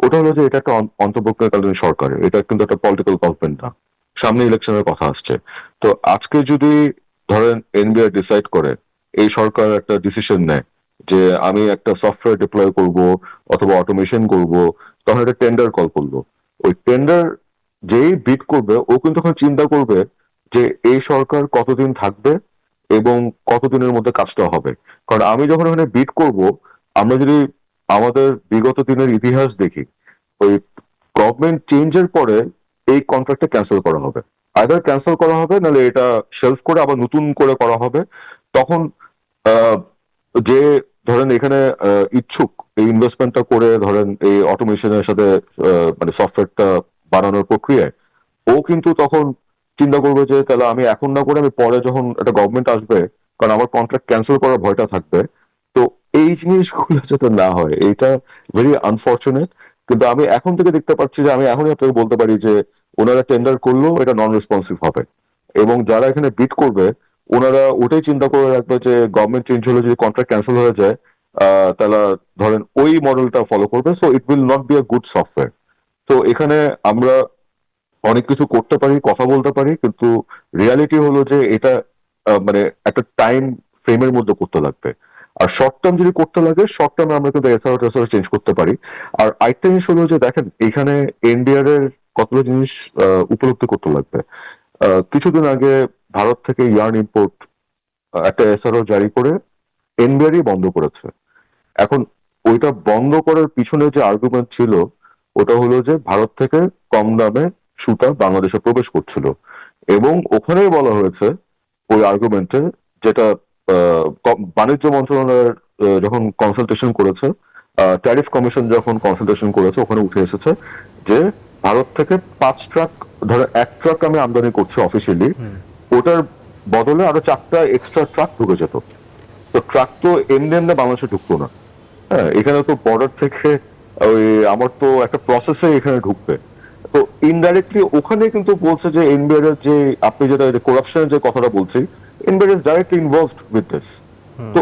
ওটা হলো যে এটা একটা অন্তর্বর্তীকালীন সরকার, এটা কিন্তু একটা পলিটিক্যাল গভর্নমেন্ট না, সামনে ইলেকশনের কথা আসছে। তো আজকে যদি ধরেন এনবিআর ডিসাইড করে, এই সরকার একটা ডিসিশন নেয় যে আমি একটা সফটওয়্যার ডিপ্লয় করব অথবা অটোমেশন করব, তখন একটা টেন্ডার কল করলো। ওই টেন্ডার যেই বিড করবে ও কিন্তু তখন চিন্তা করবে যে এই সরকার কতদিন থাকবে এবং কতদিনের মধ্যে কাজটা হবে। কারণ আমি যখন ওখানে বিড করব, আমরা যদি আমাদের বিগত দিনের ইতিহাস দেখি, ওই গভর্নমেন্ট চেঞ্জের পরে এই কন্ট্রাক্টটা ক্যান্সেল করা হবে, আইদার ক্যান্সেল করা হবে নাহলে এটা শেলফ করে আবার নতুন করে করা হবে। তখন যে ধরেন এখানে ইচ্ছুক এই ইনভেস্টমেন্টটা করে ধরেন এই অটোমেশনের সাথে মানে সফটওয়্যারটা বানানোর প্রক্রিয়ায়, ও কিন্তু তখন চিন্তা করবে যে তাহলে আমি এখন না করে আমি পরে যখন একটা গভর্নমেন্ট আসবে, কারণ আমার কন্ট্রাক্ট ক্যান্সেল করার ভয়টা থাকবে। তো এই জিনিসগুলো যাতে না হয়, এইটা ভেরি আনফর্চুনেট। কিন্তু আমি এখন থেকে দেখতে পাচ্ছি যে আমি এখনই আপনাকে বলতে পারি যে ওনারা টেন্ডার করলেও এটা নন রেসপন্সিভ হবে, এবং যারা এখানে বিড করবে ওনারা ওটাই চিন্তা করে রাখবে যে গভর্নমেন্ট চেঞ্জ হলে যদি কন্ট্রাক্ট ক্যান্সেল হয়ে যায় তাহলে ধরেন ওই মডেলটা ফলো করবে। So it will not be a good software. তো এখানে আমরা অনেক কিছু করতে পারি, কথা বলতে পারি, কিন্তু রিয়ালিটি হলো যে এটা মানে একটা টাইম ফ্রেমের মধ্যে করতে লাগবে। আর শর্ট টার্ম যদি করতে লাগে, শর্ট টার্মে আমরা কিন্তু এসআর চেঞ্জ করতে পারি। আর আরেকটা জিনিস হলো যে দেখেন এখানে এনবিআর এর কতগুলো জিনিস উপলব্ধি করতে লাগবে। কিছুদিন আগে ভারত থেকে ইয়ার্ন ইম্পোর্ট একটা এসআরও জারি করে এনবিআরই বন্ধ করেছে। এখন ওইটা বন্ধ করার পিছনে যে আর্গুমেন্ট ছিল ওটা হলো যে ভারত থেকে কম দামে সুতা বাংলাদেশে প্রবেশ করছিল, এবং ওখানেই বলা হয়েছে ওই আর্গুমেন্টে, যেটা বাণিজ্য মন্ত্রণালয়ের যখন কনসালটেশন করেছে, ট্যারিফ কমিশন যখন কনসালটেশন করেছে, ওখানে উঠে এসেছে যে ভারত থেকে 5 ট্রাক, ধরো 1 ট্রাক আমি আমদানি করছি অফিসিয়ালি, ওটার বদলে আরো 4টা এক্সট্রা ট্রাক ঢুকে যেত। তো ট্রাক তো এমনি এমনি বাংলাদেশে ঢুকতো না, হ্যাঁ, এখানে তো বর্ডার থেকে ওই আমার তো একটা প্রসেসে এখানে ঢুকবে। তো ইনডাইরেক্টলি ওখানে কিন্তু বলছে যে এনবিআর এর যে আপনি যেটা করাপশনের যে কথাটা বলছি, NBR is directly involved with this. তো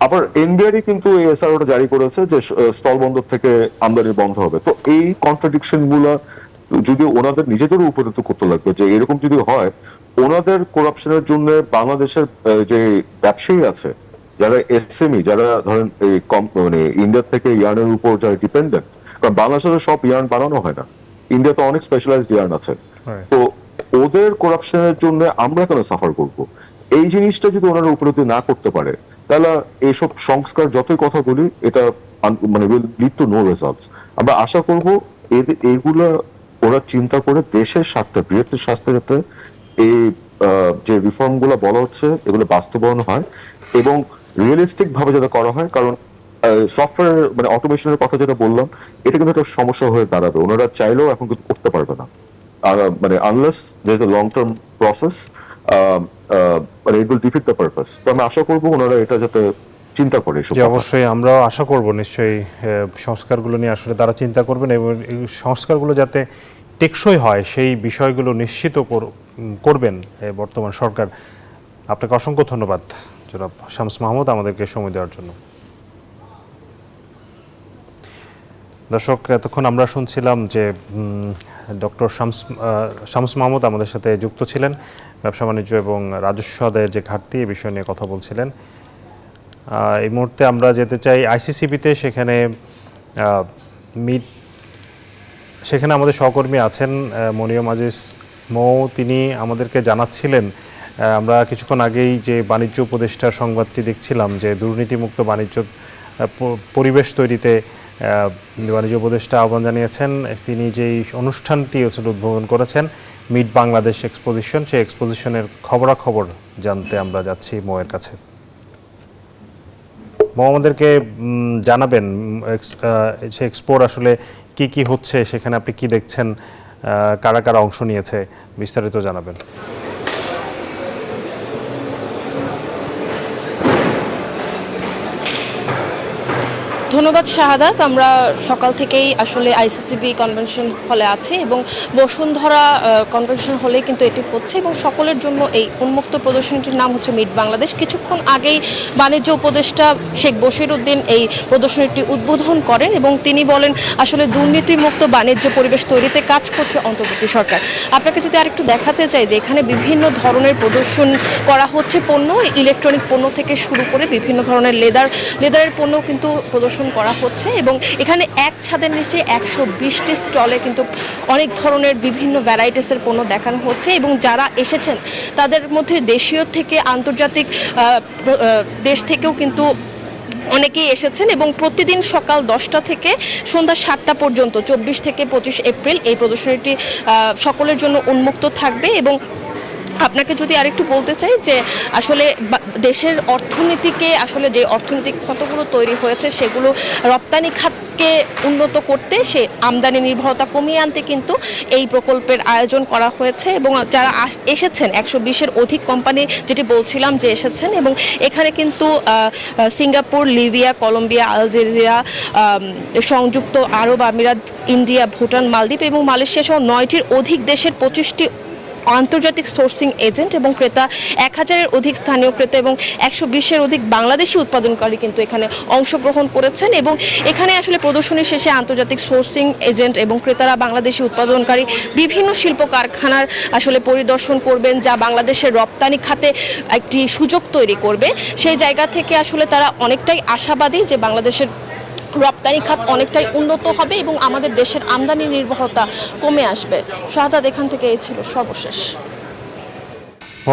আবার এনবিআরই কিন্তু এই এসআরওটা জারি করেছে যে স্থলবন্দর থেকে আমদানি বন্ধ হবে। তো এই কন্ট্রাডিকশন গুলা যদি ওনাদের নিজেদেরও উপযুক্ত করতে লাগবে যে এরকম যদি হয়, ওনাদের করাপশনের জন্য বাংলাদেশের যে ব্যবসায়ী আছে, যারা এসএমই, যারা ধরেন এই মানে ইন্ডিয়া থেকে ইয়ার্নের উপর যারা ডিপেন্ডেন্ট, কারণ বাংলাদেশের সব ইয়ার্ন বানানো হয় না, ইন্ডিয়াতে অনেক স্পেশালাইজড ইয়ার্ন আছে, তো ওদের করাপশনের জন্য আমরা কেন সাফার করব? এই জিনিসটা যদি ওনারা উপলব্ধি না করতে পারে, তাহলে এইসব সংস্কার যতই কথা বলি এটা মানে will lead to know results. আমরা আশা করব এইগুলা ওরা চিন্তা করে দেশের স্বার্থে, বৃহত্তর স্বার্থে যাতে এই যে রিফর্ম গুলো বলা হচ্ছে এগুলো বাস্তবায়ন হয় এবং রিয়েলিস্টিক ভাবে যাতে করা হয়। কারণ সফটওয়্যার মানে অটোমেশনের কথা যেটা বললাম, এটা কিন্তু একটা সমস্যা হয়ে দাঁড়াবে, ওনারা চাইলেও এখন কিন্তু করতে পারবে না, মানে unless there is a long term process, মানে it will defeat the purpose. তো আমি আশা করবো ওনারা এটা যাতে চিন্তা করে। অবশ্যই আমরাও আশা করব নিশ্চয়ই সংস্কারগুলো নিয়ে আসলে তারা চিন্তা করবেন এবং এই সংস্কারগুলো যাতে টেকসই হয় সেই বিষয়গুলো নিশ্চিত করবেন বর্তমান সরকার। আপনাকে অসংখ্য ধন্যবাদ জনাব শামস মাহমুদ আমাদেরকে সময় দেওয়ার জন্য। দর্শক, এতক্ষণ আমরা শুনছিলাম যে ডক্টর শামস মাহমুদ আমাদের সাথে যুক্ত ছিলেন, ব্যবসা বাণিজ্য এবং রাজস্ব আদায়ের যে ঘাটতি এই বিষয় নিয়ে কথা বলছিলেন। এই মুহূর্তে আমরা যেতে চাই আইসিসিবিতে, সেখানে আমাদের সহকর্মী আছেন মনিয়ম আজিজ মৌ, তিনি আমাদেরকে জানাচ্ছিলেন, আমরা কিছুক্ষণ আগেই যে বাণিজ্য উপদেষ্টার সংবাদটি দেখছিলাম যে দুর্নীতিমুক্ত বাণিজ্য পরিবেশ তৈরিতে বাণিজ্য উপদেষ্টা আহ্বান জানিয়েছেন। তিনি যেই অনুষ্ঠানটি উদ্বোধন করেছেন মিট বাংলাদেশ এক্সপোজিশন, সেই এক্সপোজিশনের খবরাখবর জানতে আমরা যাচ্ছি মৌয়ের কাছে। মৌ, আমাদেরকে জানাবেন সে এক্সপোর আসলে কি কি হচ্ছে, সেখানে আপনি কি দেখছেন, কারা কারা অংশ নিয়েছে, বিস্তারিত জানাবেন। ধন্যবাদ শাহাদাত। আমরা সকাল থেকেই আসলে আইসিসিবি কনভেনশন হলে আছি এবং বসুন্ধরা কনভেনশন হলে কিন্তু এটি হচ্ছে এবং সকলের জন্য এই উন্মুক্ত প্রদর্শনীটির নাম হচ্ছে মিট বাংলাদেশ। কিছুক্ষণ আগেই বাণিজ্য উপদেষ্টা শেখ বশির উদ্দিন এই প্রদর্শনীটি উদ্বোধন করেন এবং তিনি বলেন আসলে দুর্নীতিমুক্ত বাণিজ্য পরিবেশ তৈরিতে কাজ করছে অন্তর্বর্তী সরকার। আপনাকে যদি আরেকটু দেখাতে চাই যে এখানে বিভিন্ন ধরনের প্রদর্শন করা হচ্ছে, পণ্য, ইলেকট্রনিক পণ্য থেকে শুরু করে বিভিন্ন ধরনের লেদারের পণ্য কিন্তু প্রদর্শন করা হচ্ছে এবং এখানে এক ছাদের নিচে 120টি স্টলে কিন্তু অনেক ধরনের বিভিন্ন ভ্যারাইটিসের পণ্য দেখানো হচ্ছে এবং যারা এসেছেন তাদের মধ্যে দেশীয় থেকে আন্তর্জাতিক দেশ থেকেও কিন্তু অনেকেই এসেছেন এবং প্রতিদিন সকাল 10টা থেকে সন্ধ্যা 7টা পর্যন্ত 24 থেকে 25 এপ্রিল এই প্রদর্শনীটি সকলের জন্য উন্মুক্ত থাকবে। এবং আপনাকে যদি আরেকটু বলতে চাই যে আসলে দেশের অর্থনীতিকে আসলে যে অর্থনৈতিক ক্ষতগুলো তৈরি হয়েছে সেগুলো রপ্তানি খাতকে উন্নত করতে, সে আমদানি নির্ভরতা কমিয়ে আনতে কিন্তু এই প্রকল্পের আয়োজন করা হয়েছে এবং যারা এসেছেন 120-এর অধিক কোম্পানি যেটি বলছিলাম যে এসেছেন এবং এখানে কিন্তু সিঙ্গাপুর, লিবিয়া, কলম্বিয়া, আলজেরিয়া, সংযুক্ত আরব আমিরাত, ইন্ডিয়া, ভুটান, মালদ্বীপ এবং মালয়েশিয়া সহ 9টির অধিক দেশের 25টি আন্তর্জাতিক সোর্সিং এজেন্ট এবং ক্রেতা, 1000-এর অধিক স্থানীয় ক্রেতা এবং 120-এর অধিক বাংলাদেশি উৎপাদনকারী কিন্তু এখানে অংশগ্রহণ করেছেন এবং এখানে আসলে প্রদর্শনী শেষে আন্তর্জাতিক সোর্সিং এজেন্ট এবং ক্রেতারা বাংলাদেশি উৎপাদনকারী বিভিন্ন শিল্প কারখানার আসলে পরিদর্শন করবেন, যা বাংলাদেশের রপ্তানি খাতে একটি সুযোগ তৈরি করবে। সেই জায়গা থেকে আসলে তারা অনেকটাই আশাবাদী যে বাংলাদেশের রপ্তানি খাত অনেকটাই উন্নত হবে এবং আমাদের দেশের আমদানি নির্ভরতা কমে আসবে। শাহাদাত, এখান থেকে এই ছিল সর্বশেষ।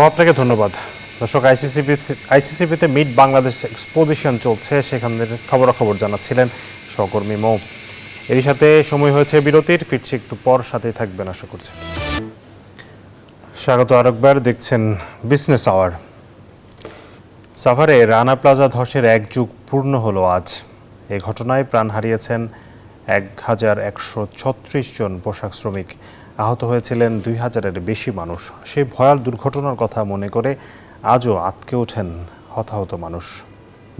আপনাকে ধন্যবাদ। দর্শক, আইসিসিবিতে মিট বাংলাদেশ এক্সপোজিশন চলছে, সেখানের খবরাখবর জানাচ্ছিলেন সহকর্মী মৌ। এরই সাথে সময় হয়েছে বিরতির, ফিরছি একটু পর, সাথেই থাকবেন আশা করছি। স্বাগত আরেকবার, দেখছেন বিজনেস আওয়ার। সাভারে রানা প্লাজা ধসের 1 যুগ পূর্ণ হলো আজ। এই ঘটনায় প্রাণ হারিয়েছেন 1136 জন পোশাক শ্রমিক, আহত হয়েছিলেন 2000-এর বেশি মানুষ। সেই ভয়াল দুর্ঘটনার কথা মনে করে আজও আঁতকে ওঠেন হতাহত মানুষ।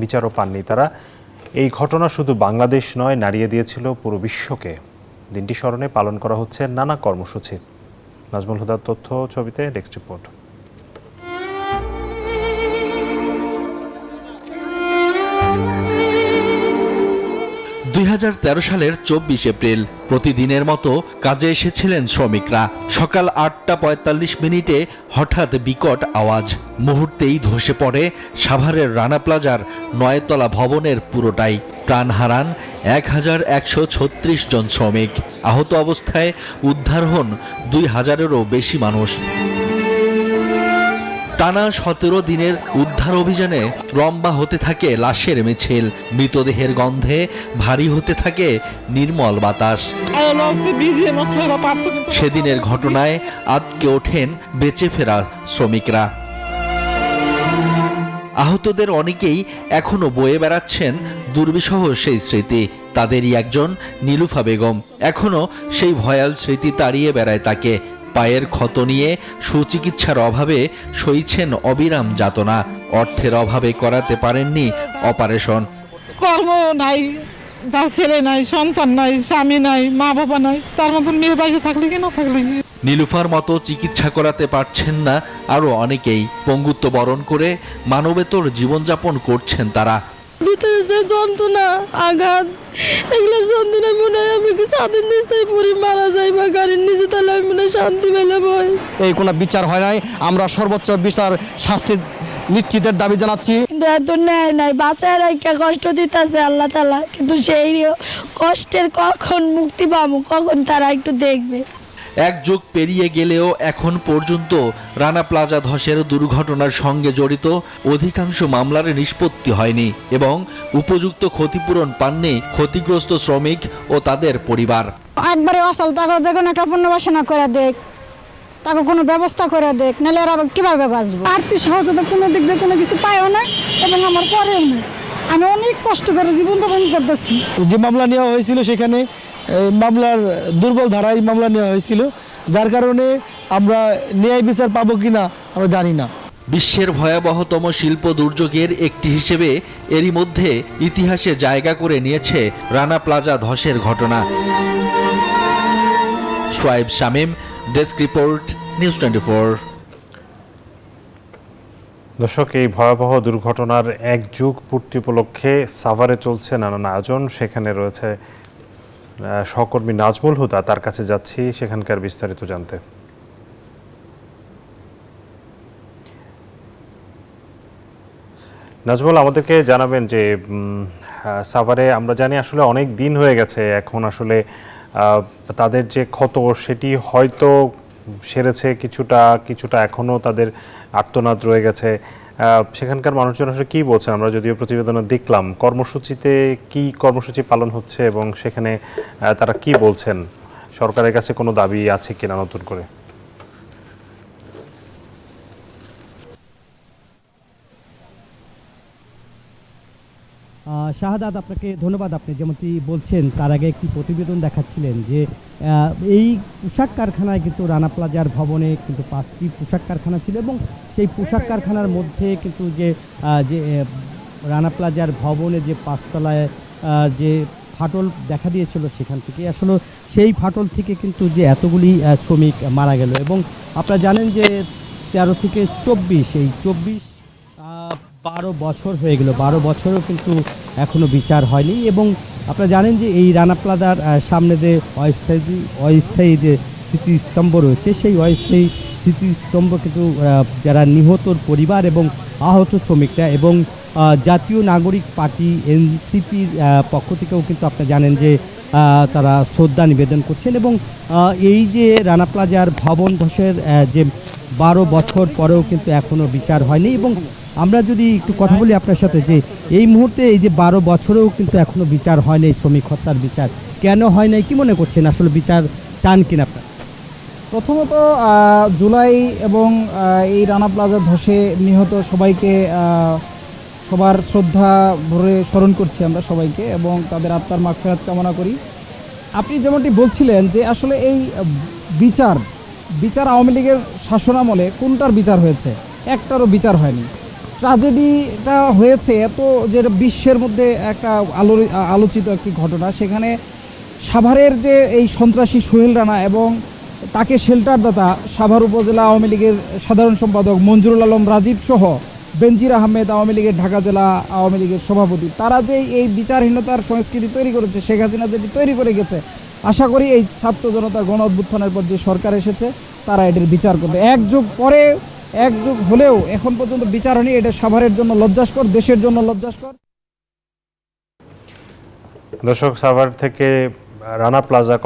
বিচারও পাননি তারা। এই ঘটনা শুধু বাংলাদেশ নয়, নাড়িয়ে দিয়েছিল পুরো বিশ্বকে। দিনটি স্মরণে পালন করা হচ্ছে নানা কর্মসূচি। নাজমুল হুদার তথ্য, ছবিতে ডেস্ক রিপোর্ট। 2013 সালের 24 এপ্রিল প্রতিদিনের মতো কাজে এসেছিলেন শ্রমিকরা। সকাল 8টা 45 হঠাৎ বিকট আওয়াজ, মুহূর্তেই ধসে পড়ে সাভারের রানা প্লাজার 9তলা ভবনের পুরোটাই। প্রাণ হারান 1136 জন শ্রমিক। আহত অবস্থায় উদ্ধার হন 2000-এরও বেশি মানুষ। টানা 17 দিনের উদ্ধার অভিযানে লম্বা হতে থাকে লাশের মিছিল, মৃতদেহের গন্ধে ভারী হতে থাকে নির্মল বাতাস। সেদিনের ঘটনায় আঁতকে ওঠেন বেঁচে ফেরা শ্রমিকরা। আহতদের অনেকেই এখনো বয়ে বেড়াচ্ছেন দুর্বিষহ সেই স্মৃতি। তাদেরই একজন নীলুফা বেগম এখনো সেই ভয়াল স্মৃতি তাড়িয়ে বেড়ায় তাকে। পায়ের ক্ষত নিয়ে সুচিকিৎসার অভাবে সইছেন অবিরাম যাতনা। অর্থের অভাবে করাতে পারেননি অপারেশন। কর্ম নাই, তার ছেলে নাই, সন্তান নাই, স্বামী নাই, মা বাবা নাই, তার মতন মেয়ে বাইরে থাকলে কি না থাকলে। নীলুফার মতো চিকিৎসা করাতে পারছেন না আরো অনেকেই। পঙ্গুত্ব বরণ করে মানবেতর জীবনযাপন করছেন তারা। ভিতরে যে যন্ত্রণা, আঘাত, এগুলোর যন্ত্রণা মনে হয় আমি ছাদের নিচেই পড়ে মারা যাই বা গাড়ির নিচে, তাহলে আমি মনে শান্তি পেলাম। এই কোনো বিচার হয় নাই, আমরা সর্বোচ্চ বিচার শাস্তি নিশ্চিতের দাবি জানাচ্ছি। কিন্তু এত ন্যায় নাই, বাচ্চারা একটা কষ্ট দিতেছে আল্লাহ তাআলা, কিন্তু সেই কষ্টের কখন মুক্তি পাবো, কখন তারা একটু দেখবে। এক যুগ পেরিয়ে গেলেও এখন পর্যন্ত রানা প্লাজা ধসের দুর্ঘটনার সঙ্গে জড়িত অধিকাংশ মামলার নিষ্পত্তি হয়নি এবং উপযুক্ত ক্ষতিপূরণ পাননি ক্ষতিগ্রস্ত শ্রমিক ও তাদের পরিবার। একবারে অসল টাকা যখন একটা পুনর্বাসনা করে দেখ, তাকে কোনো ব্যবস্থা করে দেখ, নাহলে আর কিভাবে বাঁচবো। আর্থিক সহযোগিতা কোনো দিক দিয়ে কোনো কিছু পাইও না এবং আমার পরেও না। আমি অনেক কষ্ট করে জীবনযাপন করতেছি। যে মামলা নেওয়া হয়েছিল সেখানে মামলার দুর্বল ধারায় মামলা নেওয়া হয়েছিল, যার কারণে আমরা ন্যায় বিচার পাবো কিনা আমরা জানি না। বিশ্বের ভয়াবহতম শিল্প দুর্যোগের একটি হিসেবে এরই মধ্যে ইতিহাসে জায়গা করে নিয়েছে রানা প্লাজা ধসের ঘটনা। Shoaib Shamim, desk report, news 24। দর্শক, এই ভয়াবহ দুর্ঘটনার 1 যুগ পূর্তি উপলক্ষে সাভারে চলছে নানান আয়োজন। সেখানে রয়েছে সহকর্মী নাজমুল হুদা, তার কাছে যাচ্ছি সেখানকার বিস্তারিত জানতে। নাজমুল, আমাদেরকে জানাবেন যে সাভারে আমরা জানি আসলে অনেক দিন হয়ে গেছে, এখন আসলে তাদের যে ক্ষত সেটি হয়তো সেরেছে কিছুটা এখনও তাদের আর্তনাদ রয়ে গেছে। সেখানকার মানুষজন আসলে কী বলছেন? আমরা যদিও প্রতিবেদনে দেখলাম কর্মসূচিতে কি কর্মসূচি পালন হচ্ছে এবং সেখানে তারা কি বলছেন, সরকারের কাছে কোনো দাবি আছে কিনা নতুন করে? শাহাদাত, আপনাকে ধন্যবাদ। আপনি যেমনটি বলছেন তার আগে একটি প্রতিবেদন দেখাচ্ছিলেন যে এই পোশাক কারখানায় কিন্তু রানা প্লাজার ভবনে কিন্তু 5টি পোশাক কারখানা ছিল এবং সেই পোশাক কারখানার মধ্যে কিন্তু যে রানা প্লাজার ভবনে যে 5তলায় যে ফাটল দেখা দিয়েছিল সেখান থেকে আসলে সেই ফাটল থেকে কিন্তু যে এতগুলি শ্রমিক মারা গেল এবং আপনারা জানেন যে 13 থেকে 24 এই 12 বছর হয়ে গেল, 12 বছরও কিন্তু এখনো বিচার হয়নি এবং আপনারা জানেন যে এই রানা প্লাজার সামনে যে অস্থায়ী যে স্মৃতিস্তম্ভ রয়েছে সেই অস্থায়ী স্মৃতিস্তম্ভ কিন্তু যারা নিহতর পরিবার এবং আহত শ্রমিকরা এবং জাতীয় নাগরিক পার্টি এনসিপির পক্ষ থেকেও কিন্তু আপনারা জানেন যে তারা শ্রদ্ধা নিবেদন করছেন এবং এই যে রানা প্লাজার ভবন ধসের যে 12 বছর পরেও কিন্তু এখনো বিচার হয়নি এবং আমরা যদি একটু কথা বলি আপনার সাথে যে এই মুহূর্তে এই যে 12 বছরেও কিন্তু এখনো বিচার হয়নি, শ্রমিক হত্যার বিচার কেন হয় নাই, কি মনে করছেন? আসলে বিচার চান কিনা আপনার? প্রথমত জুলাই এবং এই রানা প্লাজা ধসে নিহত সবাইকে সবার শ্রদ্ধা ভরে স্মরণ করছি আমরা সবাইকে এবং তাদের আত্মার মাগফিরাত কামনা করি। আপনি যেমনটি বলছিলেন যে আসলে এই বিচার আওয়ামী লীগের শাসনামলে কোনটার বিচার হয়েছে? একটারও বিচার হয়নি। ট্র্যাজেডিটা হয়েছে এত যে বিশ্বের মধ্যে একটা আলোচিত একটি ঘটনা, সেখানে সাভারের যে এই সন্ত্রাসী সোহেল রানা এবং তাকে শেল্টারদাতা সাভার উপজেলা আওয়ামী লীগের সাধারণ সম্পাদক মঞ্জুরুল আলম রাজীব সহ বেনজির আহমেদ আওয়ামী লীগের ঢাকা জেলা আওয়ামী লীগের সভাপতি, তারা যে এই বিচারহীনতার সংস্কৃতি তৈরি করেছে, শেখ হাসিনা যেটি তৈরি করে গেছে, আশা করি এই ছাত্র জনতার গণ অভ্যুত্থানের পর যে সরকার এসেছে তারা এটির বিচার করবে। এক যুগ পরে, এক যুগ হলেও এখন পর্যন্ত বিচার হয়নি। এটা সাভারের জন্য লজ্জাস্কর, দেশের জন্য লজ্জাস্কর। দর্শক, সাভার থেকে রানা প্লাজা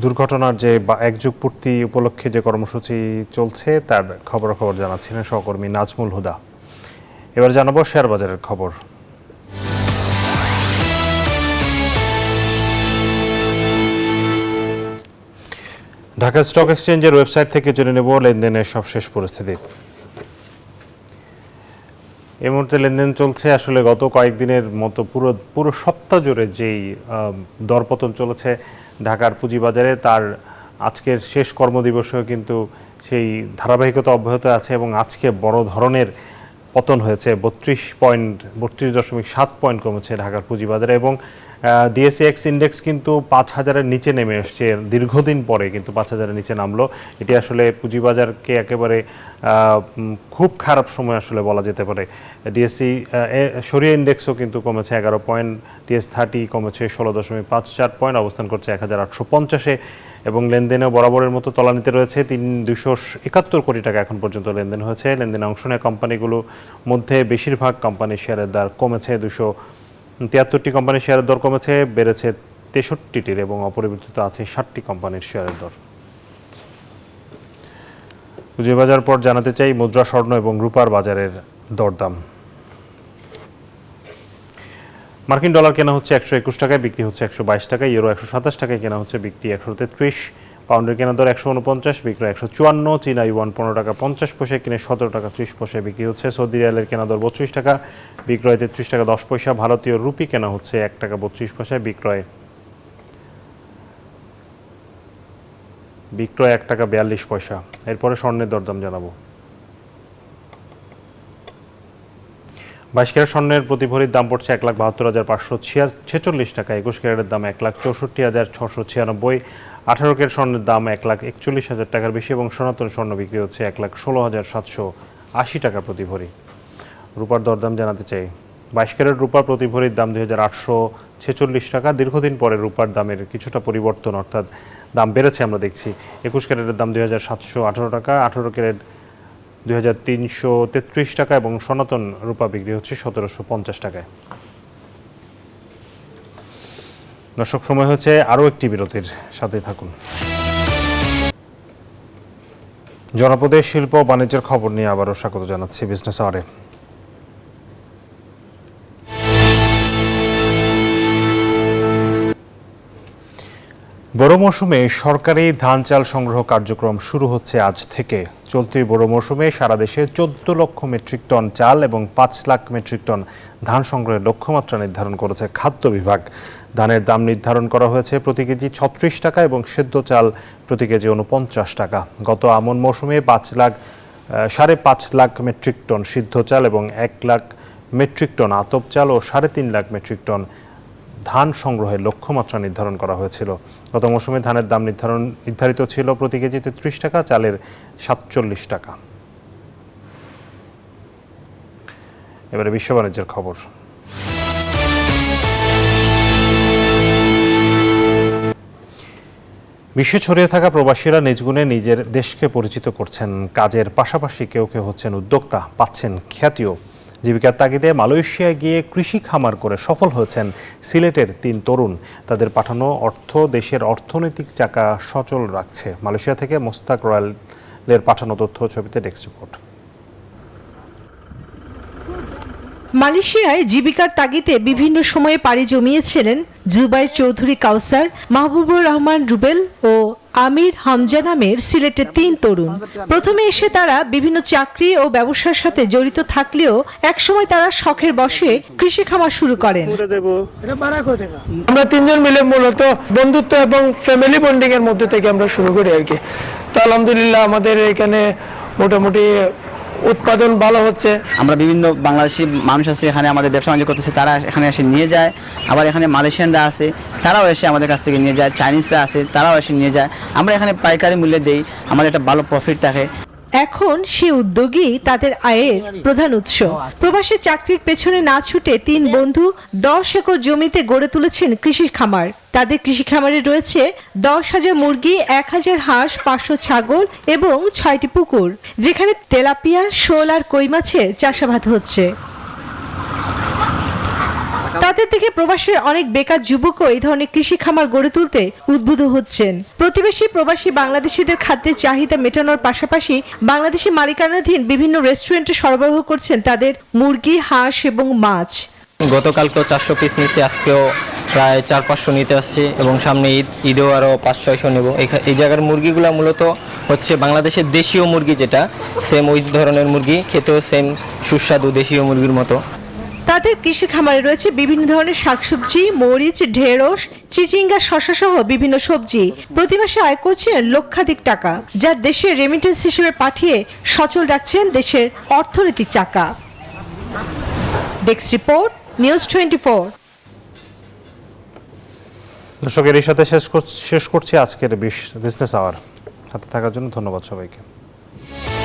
দুর্ঘটনার যে এক যুগ পূর্তি উপলক্ষে যে কর্মসূচি চলছে তার খবরাখবর জানাচ্ছিলেন সহকর্মী নাজমুল হুদা। এবার জানাবো শেয়ার বাজারের খবর। ঢাকা স্টক এক্সচেঞ্জের ওয়েবসাইট থেকে জেনে নেব লেনদেনের সবশেষ পরিস্থিতি। এই মুহূর্তে লেনদেন চলছে আসলে গত কয়েকদিনের মতো পুরো সপ্তাহ জুড়ে যেই দরপতন চলেছে ঢাকার পুঁজিবাজারে, তার আজকের শেষ কর্মদিবসেও কিন্তু সেই ধারাবাহিকতা অব্যাহত আছে এবং আজকে বড় ধরনের পতন হয়েছে। 32.7 পয়েন্ট কমেছে ঢাকার পুঁজিবাজারে এবং ডিএসইএক্স ইন্ডেক্স কিন্তু 5000-এর নিচে নেমে এসছে। দীর্ঘদিন পরে কিন্তু 5000-এর নিচে নামলো। এটি আসলে পুঁজিবাজারকে একেবারে খুব খারাপ সময় আসলে বলা যেতে পারে। সরিয়া ইন্ডেক্সও কিন্তু কমেছে 11 পয়েন্ট, TS30 কমেছে 16.54 পয়েন্ট, অবস্থান করছে 1850-এ এবং লেনদেনেও বরাবরের মতো তলানিতে রয়েছে। 271 কোটি টাকা এখন পর্যন্ত লেনদেন হয়েছে। লেনদেনে অংশ নেওয়া কোম্পানিগুলোর মধ্যে বেশিরভাগ কোম্পানির শেয়ারের দর কমেছে। 273টি কোম্পানির শেয়ারের দর কমেছে, বেড়েছে 63টির এবং অপরিবর্তিত আছে 60টি কোম্পানির শেয়ারের দর। পুঁজিবাজার পর জানাতে চাই মুদ্রা, স্বর্ণ এবং রূপার বাজারের দরদাম। মার্কিন ডলার কেনা হচ্ছে 121 টাকায়, বিক্রি হচ্ছে 122 টাকায়। ইউরো 127 টাকায় কেনা হচ্ছে, বিক্রি 133। পাউন্ডের কেনা দর 149, বিক্রি 154। চীনা ইউয়ান 15 টাকা 50 পয়সা কিনে 17 টাকা 30 পয়সায় বিক্রি হচ্ছে। সৌদি রিয়ালের কেনা দর 32 টাকা, বিক্রয় 33 টাকা 10 পয়সা। ভারতীয় রুপি কেনা হচ্ছে 1 টাকা 32 পয়সায়, বিক্রয় 1 টাকা 42 পয়সা। এরপরে স্বর্ণের দরদাম জানাবো। 22 ক্যারেট স্বর্ণের প্রতি ভরির দাম পড়ছে 1,72,546 টাকা। 21 ক্যারেটের দাম 1,64,696। 18 ক্যারেট স্বর্ণের দাম 1,41,000 টাকার বেশি এবং সনাতন স্বর্ণ বিক্রি হচ্ছে 1,16,780 টাকা প্রতি ভরি। রূপার দরদাম জানাতে চাই। 22 ক্যারেট রূপার প্রতি ভরির দাম 2,846 টাকা। দীর্ঘদিন পরে রূপার দামের কিছুটা পরিবর্তন, অর্থাৎ দাম বেড়েছে আমরা দেখছি। 21 ক্যারেটের দাম 2,718 টাকা, 18 ক্যারেট 2,333 টাকা এবং সনাতন রূপা বিক্রি হচ্ছে 1,750 টাকায়। দর্শক, সময় হচ্ছে আরও একটি বিরতির, সাথে থাকুন। জনপদে শিল্প ও বাণিজ্যের খবর নিয়ে আবারও স্বাগত জানাচ্ছি বিজনেস আওয়ারে। বড় মৌসুমে সরকারি ধান চাল সংগ্রহ কার্যক্রম শুরু হচ্ছে আজ থেকে। চলতি বড় মৌসুমে সারা দেশে 14 লক্ষ মেট্রিক টন চাল এবং 5 লাখ মেট্রিক টন ধান সংগ্রহের লক্ষ্যমাত্রা নির্ধারণ করেছে খাদ্য বিভাগ। ধানের দাম নির্ধারণ করা হয়েছে প্রতি কেজি 36 টাকা এবং সেদ্ধ চাল প্রতি কেজি 49 টাকা। গত আমন মৌসুমে 5.5 লাখ মেট্রিক টন সিদ্ধ চাল এবং 1 লাখ মেট্রিক টন আতপ চাল ও 3.5 লাখ মেট্রিক টন ধান সংগ্রহের লক্ষ্যমাত্রা নির্ধারণ করা হয়েছিল। গত মৌসুমে ধানের দাম নির্ধারিত ছিল প্রতি কেজি 33 টাকা, চালের 47 টাকা। এবারে বিশ্ব বাণিজ্যের খবর। বিশ্বে ছড়িয়ে থাকা প্রবাসীরা নিজ গুণে নিজের দেশকে পরিচিত করছেন। কাজের পাশাপাশি কেউ কেউ হচ্ছেন উদ্যোক্তা, পাচ্ছেন খ্যাতিও। জীবিকার তাগিদে মালয়েশিয়ায় গিয়ে কৃষি খামার করে সফল হয়েছেন সিলেটের 3 তরুণ। তাদের পাঠানো অর্থ দেশের অর্থনৈতিক চাকা সচল রাখছে। মালয়েশিয়া থেকে মোস্তাক রয়্যালের পাঠানো তথ্য, ছবিতে ডেস্ক রিপোর্ট। মালয়েশিয়ায় জীবিকার তাগিদে বিভিন্ন সময়ে পাড়ি জমিয়েছিলেন জুবাইর চৌধুরী কাউসার, মাহবুবুর রহমান রুবেল ও আমির হামজা নামের সিলেটের 3 তরুণ। প্রথমে এসে তারা বিভিন্ন চাকরি ও ব্যবসার সাথে জড়িত থাকলেও একসময় তারা শখের বশে কৃষি খামার শুরু করেন। আমরা 3 জন মিলে মূলত বন্ধুত্ব এবং ফ্যামিলি বন্ডিং এর মধ্যে থেকে আমরা শুরু করি আর কি। তো আলহামদুলিল্লাহ আমাদের এখানে মোটামুটি উৎপাদন ভালো হচ্ছে। আমরা বিভিন্ন বাংলাদেশি মানুষ আছে এখানে আমাদের ব্যবসা বাণিজ্য করতেছে, তারা এখানে এসে নিয়ে যায়। আবার এখানে মালয়েশিয়ানরা আছে, তারাও এসে আমাদের কাছ থেকে নিয়ে যায়। চাইনিজরা আছে, তারাও এসে নিয়ে যায়। আমরা এখানে পাইকারি মূল্যে দেই, আমাদের একটা ভালো প্রফিট থাকে। এখন সে উদ্যোগই তাদের আয়ের প্রধান উৎস। প্রবাসী চাকরির পেছনে না ছুটে 3 বন্ধু 10 একর জমিতে গড়ে তুলেছেন কৃষি খামার। তাদের কৃষি খামারে রয়েছে 10,000 মুরগি, 1,000 হাঁস, 500 ছাগল এবং 6টি পুকুর, যেখানে তেলাপিয়া, শোল আর কই মাছের চাষাবাদ হচ্ছে। তাদের থেকে প্রবাসীর অনেক বেকার যুবকও এই ধরনের কৃষি খামার গড়ে তুলতে উদ্বুদ্ধ হচ্ছেন। প্রতিবেশী প্রবাসী বাংলাদেশিদের খাদ্যের চাহিদা মেটানোর পাশাপাশি বাংলাদেশি মালিকানাধীন বিভিন্ন রেস্টুরেন্টে সরবরাহ করছেন তাদের মুরগি, হাঁস এবং মাছ। গতকালকেও 400 পিস নিচ্ছি, আজকেও প্রায় 400-500 নিতে আসছি এবং সামনে ঈদেও আরও 500-600 নেব। এই জায়গার মুরগিগুলো মূলত হচ্ছে বাংলাদেশের দেশীয় মুরগি, যেটা সেম ওই ধরনের মুরগি, খেতেও সেম সুস্বাদু দেশীয় মুরগির মতো। তাদের কৃষি খামারে রয়েছে বিভিন্ন ধরনের শাকসবজি, মরিচ, ঢেঁড়স, চিচিঙ্গা, শসা সহ বিভিন্ন সবজি। প্রতি মাসে আয় করছেন লক্ষাধিক টাকা, যা দেশের রেমিটেন্স হিসেবে পাঠিয়ে সচল রাখছেন দেশের অর্থনীতির চাকা। Desk report, news 24। দর্শক, এর সাথে শেষ করছি আজকের বিজনেস আওয়ার। সাথে থাকার জন্য ধন্যবাদ সবাইকে।